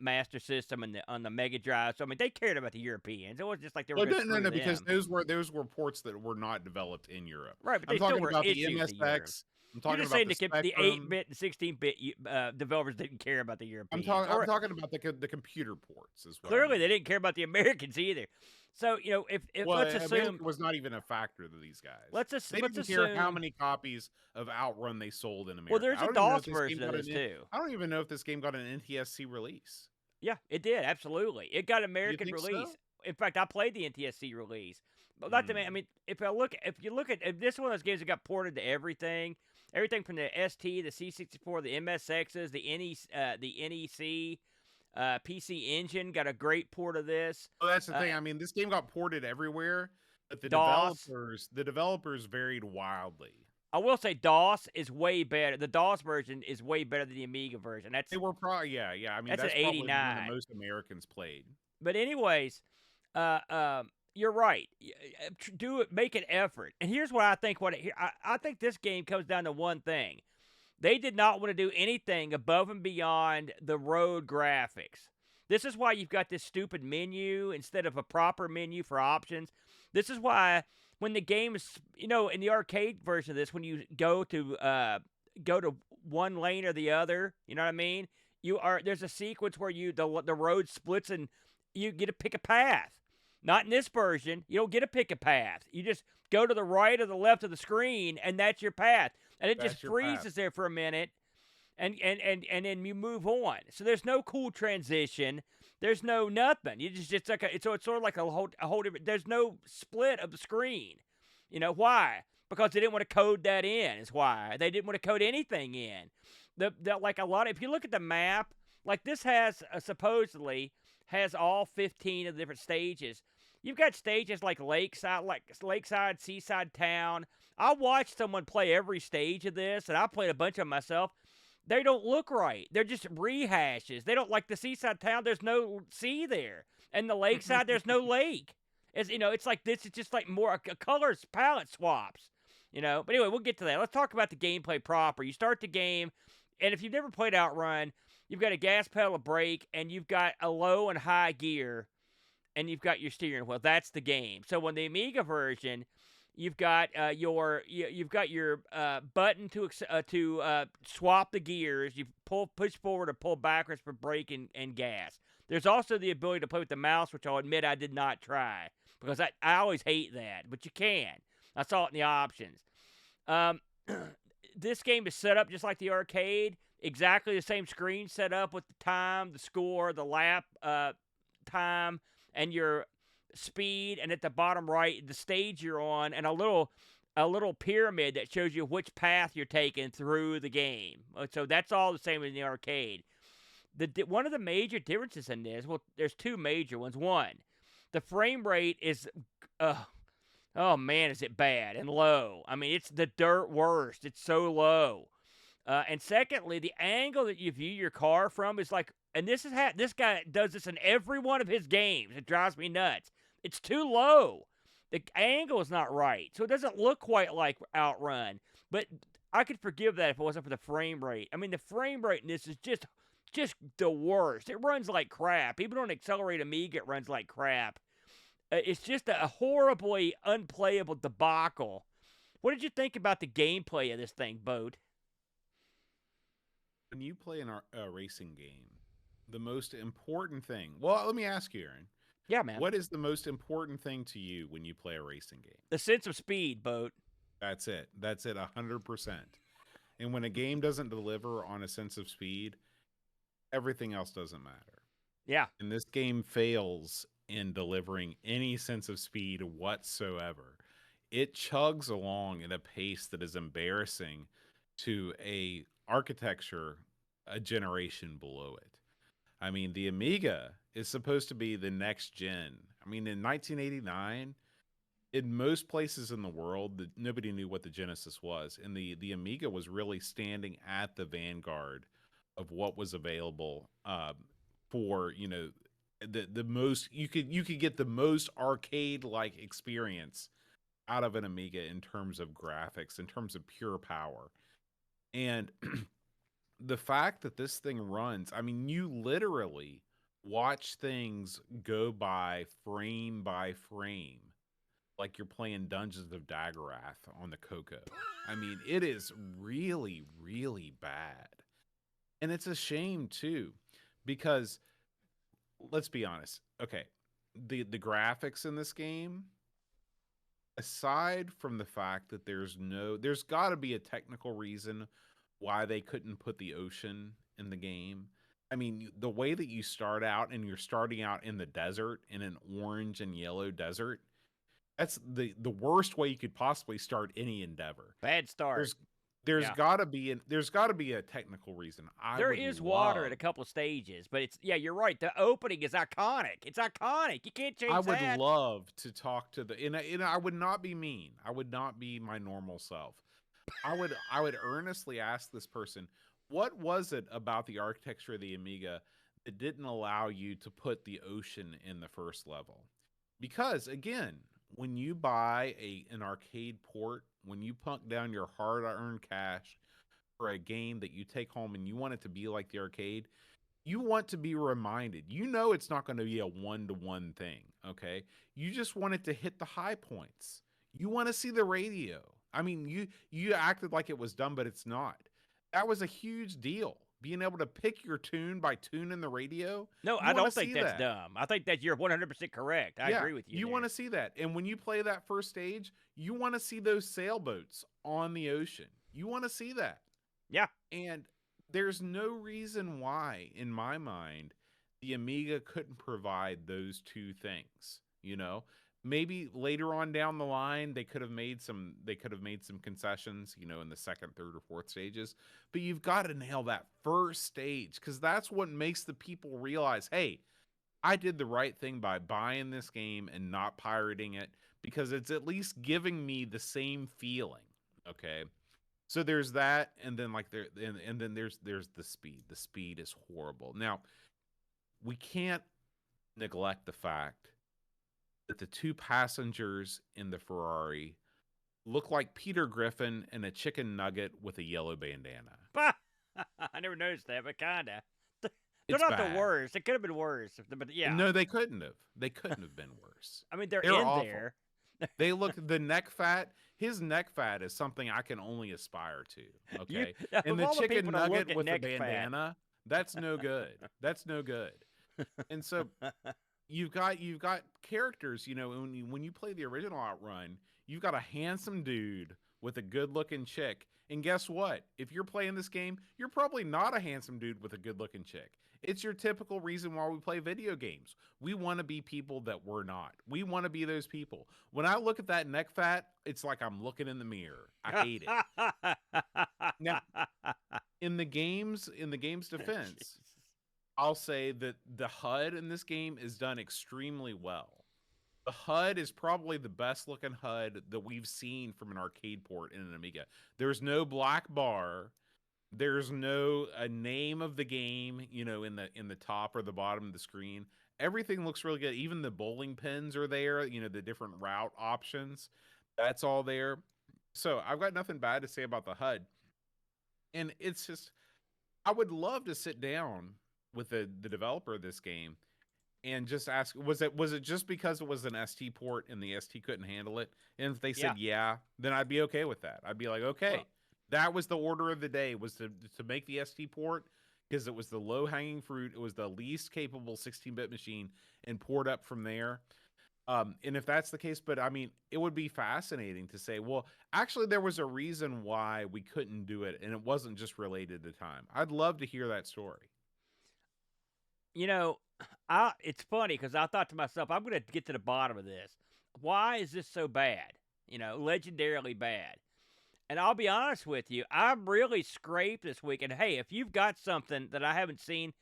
Master System and on the Mega Drive. So I mean, they cared about the Europeans. It wasn't just like they were going to no, because those were ports that were not developed in Europe. Right, but I'm they still talking were about the issued to Europe. MSX. I'm talking You're just about saying the 8-bit and 16-bit developers didn't care about the Europeans. I'm talking about the computer ports as well. Clearly, they didn't care about the Americans either. So if let's assume America was not even a factor to these guys. Let's didn't care how many copies of Outrun they sold in America. Well, there's a DOS version of this too. I don't even know if this game got an NTSC release. Yeah, it did. Absolutely, it got American release. So? In fact, I played the NTSC release. But not to me. I mean, if you look at this one of those games that got ported to everything from the ST, the C64, the MSXs, the NEC. PC Engine got a great port of this. Well, that's the thing. I mean, this game got ported everywhere, but the developers varied wildly. I will say DOS is way better. The DOS version is way better than the Amiga version. They were probably yeah. I mean, that's an 89. Probably one most Americans played. But anyways, you're right. Do it. Make an effort. And here's what I think. I think this game comes down to one thing. They did not want to do anything above and beyond the road graphics. This is why you've got this stupid menu instead of a proper menu for options. This is why when the game is, in the arcade version of this, when you go to one lane or the other, you know what I mean? There's a sequence where the road splits and you get to pick a path. Not in this version. You don't get to pick a path. You just go to the right or the left of the screen, and that's your path. And it just freezes there for a minute, and then you move on. So there's no cool transition. There's no nothing. It's sort of like a whole different. There's no split of the screen. Why? Because they didn't want to code that in. Is why they didn't want to code anything in. Like a lot. If you look at the map, like this has supposedly has all 15 of the different stages. You've got stages like Lakeside, Seaside Town. I watched someone play every stage of this, and I played a bunch of them myself. They don't look right. They're just rehashes. They don't like the Seaside Town. There's no sea there, and the Lakeside there's no lake. It's like this. It's just like more a colors palette swaps. But anyway, we'll get to that. Let's talk about the gameplay proper. You start the game, and if you've never played Outrun, you've got a gas pedal, a brake, and you've got a low and high gear. And you've got your steering wheel. That's the game. So on the Amiga version, you've got your button to swap the gears. You push forward or pull backwards for brake and gas. There's also the ability to play with the mouse, which I'll admit I did not try because I always hate that, but you can. I saw it in the options. this game is set up just like the arcade. Exactly the same screen set up with the time, the score, the lap time, and your speed, and at the bottom right, the stage you're on, and a little pyramid that shows you which path you're taking through the game. So that's all the same in the arcade. One of the major differences in this, well, there's two major ones. One, the frame rate is, oh man, is it bad and low. I mean, it's the dirt worst. It's so low. And secondly, the angle that you view your car from is like, and this guy does this in every one of his games. It drives me nuts. It's too low. The angle is not right, so it doesn't look quite like Outrun. But I could forgive that if it wasn't for the frame rate. I mean, the frame rate in this is just the worst. It runs like crap. Even on an accelerated Amiga, it runs like crap. It's just a horribly unplayable debacle. What did you think about the gameplay of this thing, Boat? When you play a racing game, the most important thing... Well, let me ask you, Aaron. Yeah, man. What is the most important thing to you when you play a racing game? The sense of speed, Boat. That's it. That's it, 100%. And when a game doesn't deliver on a sense of speed, everything else doesn't matter. Yeah. And this game fails in delivering any sense of speed whatsoever. It chugs along at a pace that is embarrassing to a architecture a generation below it. I mean, the Amiga is supposed to be the next gen. I mean, in 1989, in most places in the world, nobody knew what the Genesis was, and the Amiga was really standing at the vanguard of what was available for, you know, the most you could get the most arcade-like experience out of an Amiga in terms of graphics, in terms of pure power. And the fact that this thing runs, I mean, you literally watch things go by frame, like you're playing Dungeons of Daggerath on the Coco. I mean, it is really, really bad. And it's a shame, too, because, let's be honest. Okay, the graphics in this game, aside from the fact that there's got to be a technical reason why they couldn't put the ocean in the game. I mean, the way that you start out, and you're starting out in the desert, in an orange and yellow desert, that's the worst way you could possibly start any endeavor. Bad start. There's got to be a technical reason. There is water at a couple of stages, but you're right. The opening is iconic. It's iconic. You can't change that. I would love to talk to and I would not be mean. I would not be my normal self. I would earnestly ask this person, what was it about the architecture of the Amiga that didn't allow you to put the ocean in the first level? Because again, when you buy an arcade port, when you punk down your hard-earned cash for a game that you take home and you want it to be like the arcade, you want to be reminded. You know it's not going to be a one-to-one thing, okay? You just want it to hit the high points. You want to see the radio. I mean, you acted like it was dumb, but it's not. That was a huge deal. Being able to pick your tune by tuning the radio. No, I don't think that's dumb. I think that you're 100% correct. I agree with you. You want to see that. And when you play that first stage, you want to see those sailboats on the ocean. You want to see that. Yeah. And there's no reason why, in my mind, the Amiga couldn't provide those two things, you know? Maybe later on down the line they could have made some concessions, you know, in the second, third, or fourth stages. But you've got to nail that first stage, because that's what makes the people realize, hey, I did the right thing by buying this game and not pirating it, because it's at least giving me the same feeling. Okay. So there's that, and then then there's the speed. The speed is horrible. Now, we can't neglect the fact that the two passengers in the Ferrari look like Peter Griffin and a chicken nugget with a yellow bandana. I never noticed that, but kinda. They're not bad. The worst. It could have been worse, but yeah. No, they couldn't have. They couldn't have been worse. I mean, they're in awful. There. They look, the neck fat. His neck fat is something I can only aspire to. Okay, and the chicken nugget with the bandana. That's no good. That's no good. And so you've got characters, you know, when you play the original Outrun, you've got a handsome dude with a good-looking chick, And guess what? If you're playing this game, you're probably not a handsome dude with a good-looking chick. It's your typical reason why we play video games. We want to be people that we're not. We want to be those people. When I look at that neck fat, it's like I'm looking in the mirror. I hate it. Now, in the game's defense, I'll say that the HUD in this game is done extremely well. The HUD is probably the best looking HUD that we've seen from an arcade port in an Amiga. There's no black bar. There's no a name of the game, in the top or the bottom of the screen. Everything looks really good. Even the bowling pins are there, the different route options. That's all there. So I've got nothing bad to say about the HUD. And it's just, I would love to sit down with the developer of this game and just ask, was it just because it was an ST port and the ST couldn't handle it? And if they said yeah, then I'd be okay with that. I'd be like, okay. Well, that was the order of the day, was to make the ST port, because it was the low-hanging fruit. It was the least capable 16-bit machine, and port up from there. And if that's the case, but I mean, it would be fascinating to say, well, actually, there was a reason why we couldn't do it, and it wasn't just related to time. I'd love to hear that story. It's funny because I thought to myself, I'm going to get to the bottom of this. Why is this so bad? Legendarily bad. And I'll be honest with you, I'm really scraped this week. And hey, if you've got something that I haven't seen,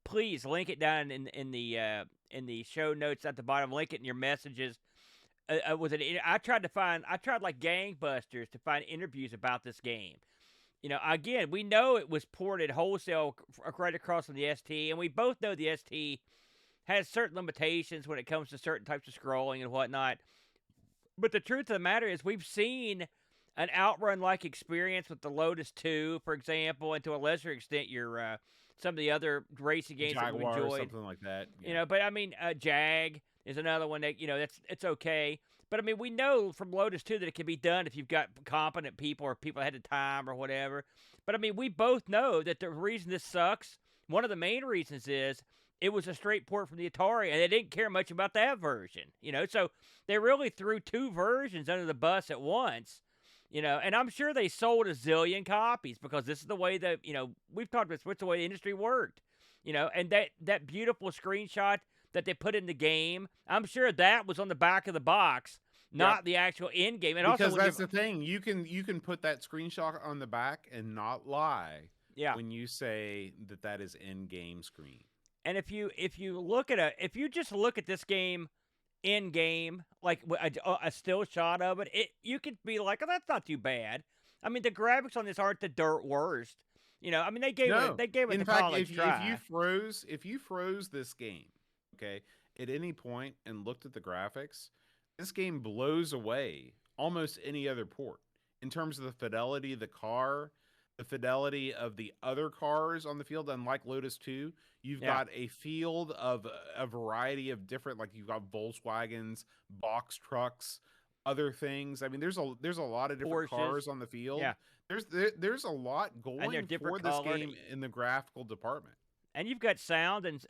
please link it down in the show notes at the bottom. Link it in your messages. I tried like gangbusters to find interviews about this game. Again, we know it was ported wholesale right across from the ST, and we both know the ST has certain limitations when it comes to certain types of scrolling and whatnot. But the truth of the matter is, we've seen an Outrun-like experience with the Lotus 2, for example, and to a lesser extent, some of the other racing games Jaguar, that we enjoyed, something like that. Yeah. But I mean, Jag is another one that it's okay. But I mean, we know from Lotus 2 that it can be done if you've got competent people or people ahead of time or whatever. But I mean, we both know that the reason this sucks, one of the main reasons is it was a straight port from the Atari, and they didn't care much about that version. So they really threw two versions under the bus at once. And I'm sure they sold a zillion copies because this is the way that, we've talked about what's the way the industry worked, and that beautiful screenshot that they put in the game, I'm sure that was on the back of the box, not the actual end game. And because also, that's the thing, you can put that screenshot on the back and not lie when you say that is end game screen. And if you just look at this game in game, like a still shot of it, you could be like, oh, that's not too bad. I mean, the graphics on this aren't the dirt worst. I mean, they gave it in the fact, college try. If you froze this game, okay, at any point and looked at the graphics, this game blows away almost any other port in terms of the fidelity of the car, the fidelity of the other cars on the field. Unlike Lotus 2, you've got a field of a variety of different, like you've got Volkswagens, box trucks, other things. I mean, there's a lot of different Porsches. Cars on the field. Yeah. There's a lot going for this game in the graphical department. And you've got sound and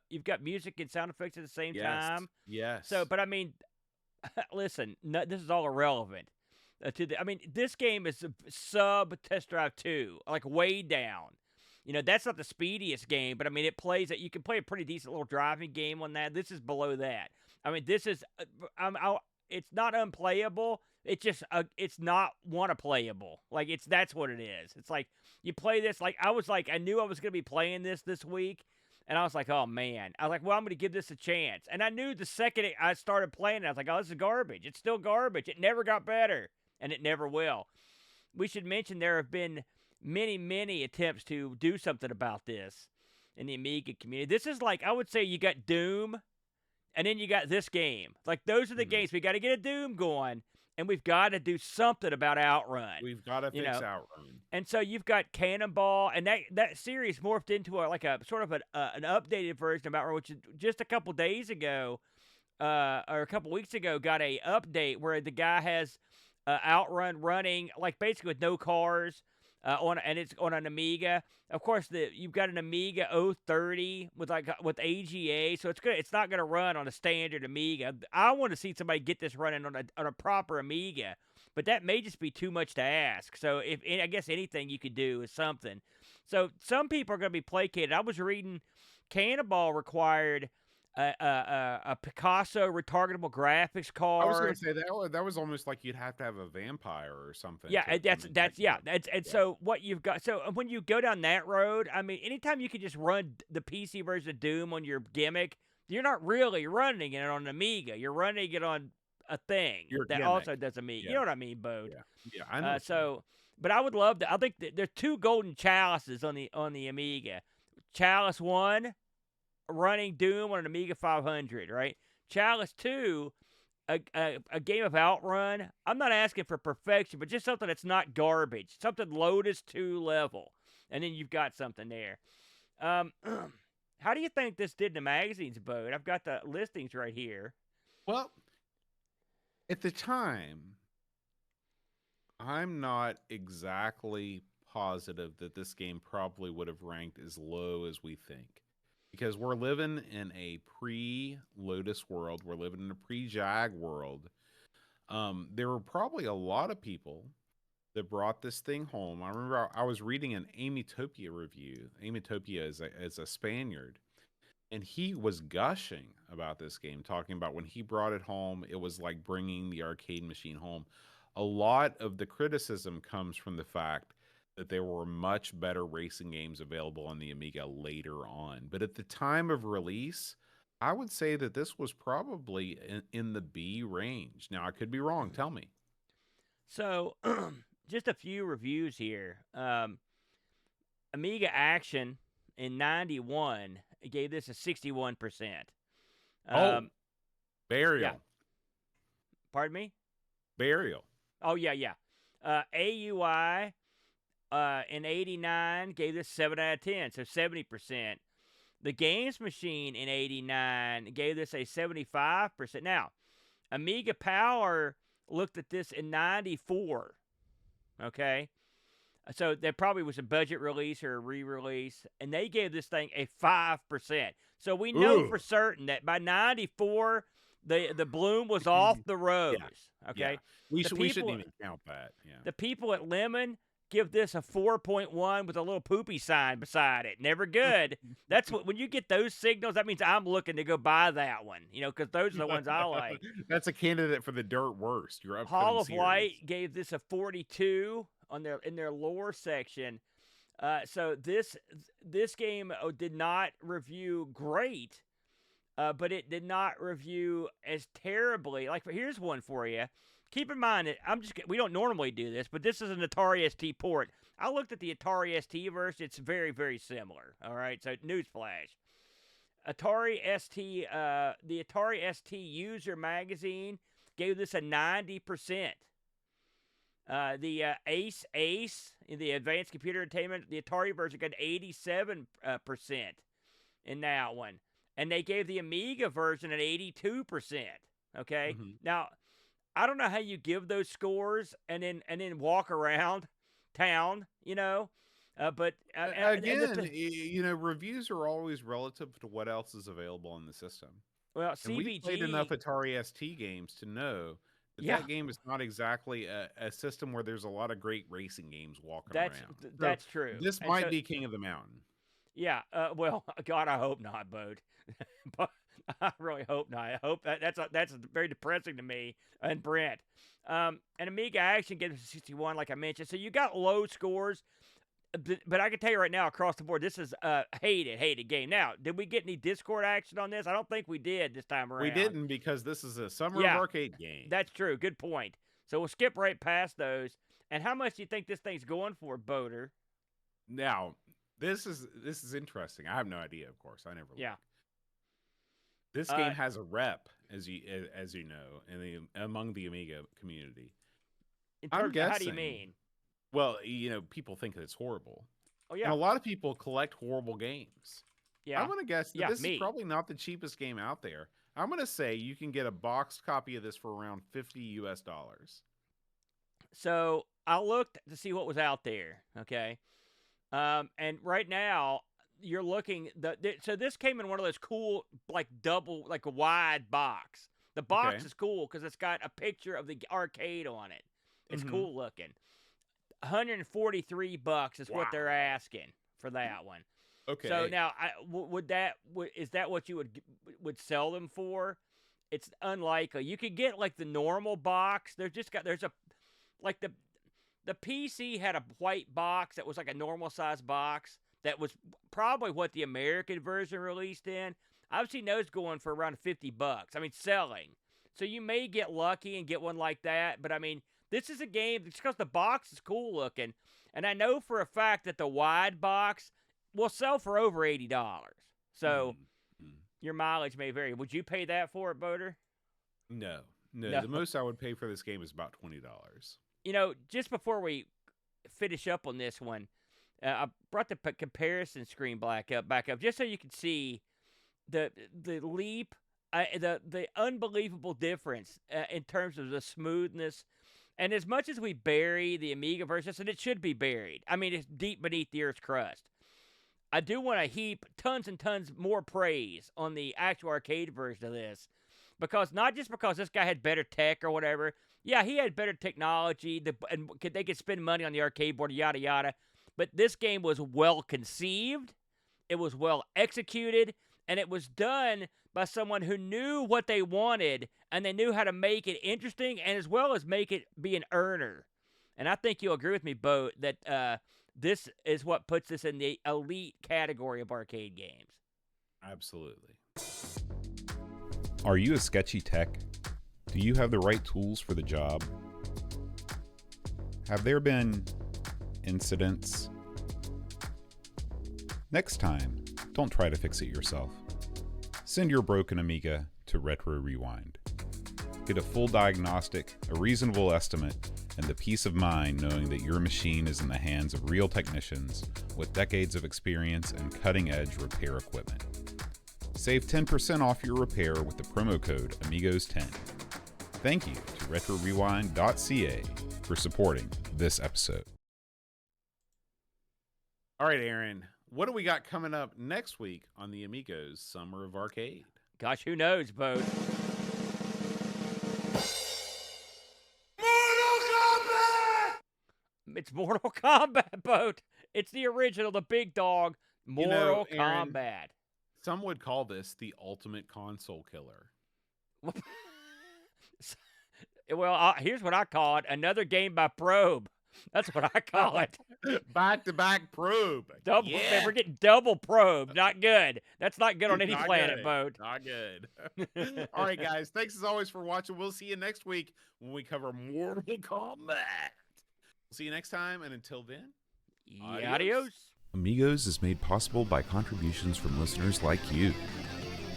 you've got music and sound effects at the same time. Yes. So, but I mean, listen, this is all irrelevant. This game is sub Test Drive 2, like way down. That's not the speediest game, but I mean, it plays that you can play a pretty decent little driving game on that. This is below that. I mean, this is, it's not unplayable. It's just, it's not playable. Like that's what it is. It's like you play this. Like I knew I was gonna be playing this week, and I was like, oh man. I was like, well, I'm gonna give this a chance. And I knew the second I started playing it, I was like, oh, this is garbage. It's still garbage. It never got better. And it never will. We should mention there have been many, many attempts to do something about this in the Amiga community. This is like, I would say you got Doom, and then you got this game. Like, those are the games. We got to get a Doom going, and we've got to do something about Outrun. We've got to fix Outrun. And so you've got Cannonball, and that series morphed into a sort of an updated version of Outrun, which is just a couple days ago, or a couple weeks ago, got a update where the guy has Outrun running, like basically with no cars, and it's on an Amiga. Of course, you've got an Amiga 030 with AGA, so it's not gonna run on a standard Amiga. I want to see somebody get this running on a proper Amiga, but that may just be too much to ask. So I guess anything you could do is something. So some people are going to be placated. I was reading Cannonball required a Picasso retargetable graphics card. I was going to say that was almost like you'd have to have a vampire or something. Yeah, so what you've got. So when you go down that road, I mean, anytime you can just run the PC version of Doom on your gimmick, you're not really running it on an Amiga. You're running it on a thing that also does Amiga. Yeah. You know what I mean, Bode? Yeah, I know. But I would love to. I think there's 2 golden chalices on the Amiga. Chalice 1, running Doom on an Amiga 500, right? Chalice 2, a game of Outrun. I'm not asking for perfection, but just something that's not garbage. Something Lotus 2 level. And then you've got something there. How do you think this did in the magazines, Bode? I've got the listings right here. Well, at the time, I'm not exactly positive that this game probably would have ranked as low as we think. Because we're living in a pre-Lotus world. We're living in a pre-Jag world. There were probably a lot of people that brought this thing home. I remember I was reading an Amitopia review. Amitopia is a Spaniard. And he was gushing about this game, talking about when he brought it home, it was like bringing the arcade machine home. A lot of the criticism comes from the fact that there were much better racing games available on the Amiga later on. But at the time of release, I would say that this was probably in the B range. Now, I could be wrong. Tell me. So, just a few reviews here. Amiga Action in 91 gave this a 61%. Burial. Yeah. Pardon me? Burial. Oh, yeah. AUI in 89 gave this 7 out of 10, so 70%. The Games Machine in 89 gave this a 75%. Now, Amiga Power looked at this in 94, okay? So there probably was a budget release or a re-release, and they gave this thing a 5%. So we know for certain that by 94, the bloom was off the rose, okay? Yeah. We shouldn't even count that. Yeah. The people at Lemon give this a 4.1 with a little poopy sign beside it. Never good. That's when you get those signals, that means I'm looking to go buy that one, because those are the ones I like. That's a candidate for the dirt worst. Your Hall of Light gave this a 42 in their lore section. So this game did not review great, but it did not review as terribly. Like, here's one for you. Keep in mind that we don't normally do this, but this is an Atari ST port. I looked at the Atari ST version. It's very, very similar. All right, so newsflash. The Atari ST User Magazine gave this a 90%. The Ace in the Advanced Computer Entertainment, the Atari version got 87% in that one. And they gave the Amiga version an 82%. Okay? Mm-hmm. Now, I don't know how you give those scores and then walk around town, but again, reviews are always relative to what else is available in the system. Well, and we played enough Atari ST games to know that game is not exactly a system where there's a lot of great racing games walking around. That's true. This might be King of the Mountain. Yeah. Well, God, I hope not, Bode. But I really hope not. I hope that's very depressing to me and Brent. And Amiga Action gets a 61, like I mentioned. So you got low scores, but I can tell you right now, across the board, this is a hated game. Now, did we get any Discord action on this? I don't think we did this time around. We didn't, because this is a Summer of Arcade game. That's true. Good point. So we'll skip right past those. And how much do you think this thing's going for, Boder? Now, this is interesting. I have no idea, of course. I never looked. Yeah. This game has a rep, as you know, among the Amiga community. I'm guessing. How do you mean? Well, people think that it's horrible. Oh yeah. And a lot of people collect horrible games. Yeah. I'm gonna guess that this is probably not the cheapest game out there. I'm gonna say you can get a boxed copy of this for around $50 US. So I looked to see what was out there. Okay. And right now, you're looking so this came in one of those cool, like double, like a wide box. The box is cool because it's got a picture of the arcade on it. It's cool looking. $143 is what they're asking for that one. Okay. So now, is that what you would sell them for? It's unlikely. You could get like the normal box. The PC had a white box that was like a normal size box that was probably what the American version released in. I've seen those going for around $50. I mean, selling. So you may get lucky and get one like that. But I mean, this is a game just because the box is cool looking, and I know for a fact that the wide box will sell for over $80. So your mileage may vary. Would you pay that for it, Boater? No. The most I would pay for this game is about $20. You know, just before we finish up on this one, I brought the comparison screen back up, just so you can see the leap, the unbelievable difference in terms of the smoothness. And as much as we bury the Amiga version, and it should be buried, I mean, it's deep beneath the Earth's crust. I do want to heap tons and tons more praise on the actual arcade version of this, because not just because this guy had better tech or whatever. Yeah, he had better technology, and they could spend money on the arcade board, yada, yada. But this game was well conceived, it was well executed, and it was done by someone who knew what they wanted, and they knew how to make it interesting, and as well as make it be an earner. And I think you'll agree with me, Bo, that this is what puts this in the elite category of arcade games. Absolutely. Are you a sketchy tech? Do you have the right tools for the job? Have there been incidents? Next time, don't try to fix it yourself. Send your broken Amiga to Retro Rewind. Get a full diagnostic, a reasonable estimate, and the peace of mind knowing that your machine is in the hands of real technicians with decades of experience and cutting-edge repair equipment. Save 10% off your repair with the promo code Amigos10. Thank you to RetroRewind.ca for supporting this episode. All right, Aaron, what do we got coming up next week on the Amigos Summer of Arcade? Gosh, who knows, Bo? It's Mortal Kombat, Boat. It's the original, the big dog, Mortal Aaron, Kombat. Some would call this the ultimate console killer. Well, here's what I call it. Another game by Probe. That's what I call it. Back-to-back Probe. Double, yeah. Man, we're getting double Probe. Not good. That's not good on any planet, Boat. Not good. All right, guys. Thanks as always for watching. We'll see you next week when we cover Mortal Kombat. See you next time, and until then, adios. Amigos is made possible by contributions from listeners like you.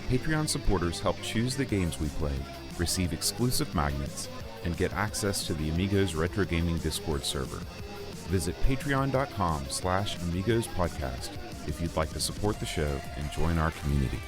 Patreon supporters help choose the games we play, receive exclusive magnets, and get access to the Amigos Retro Gaming Discord server. Visit patreon.com/Amigos Podcast if you'd like to support the show and join our community.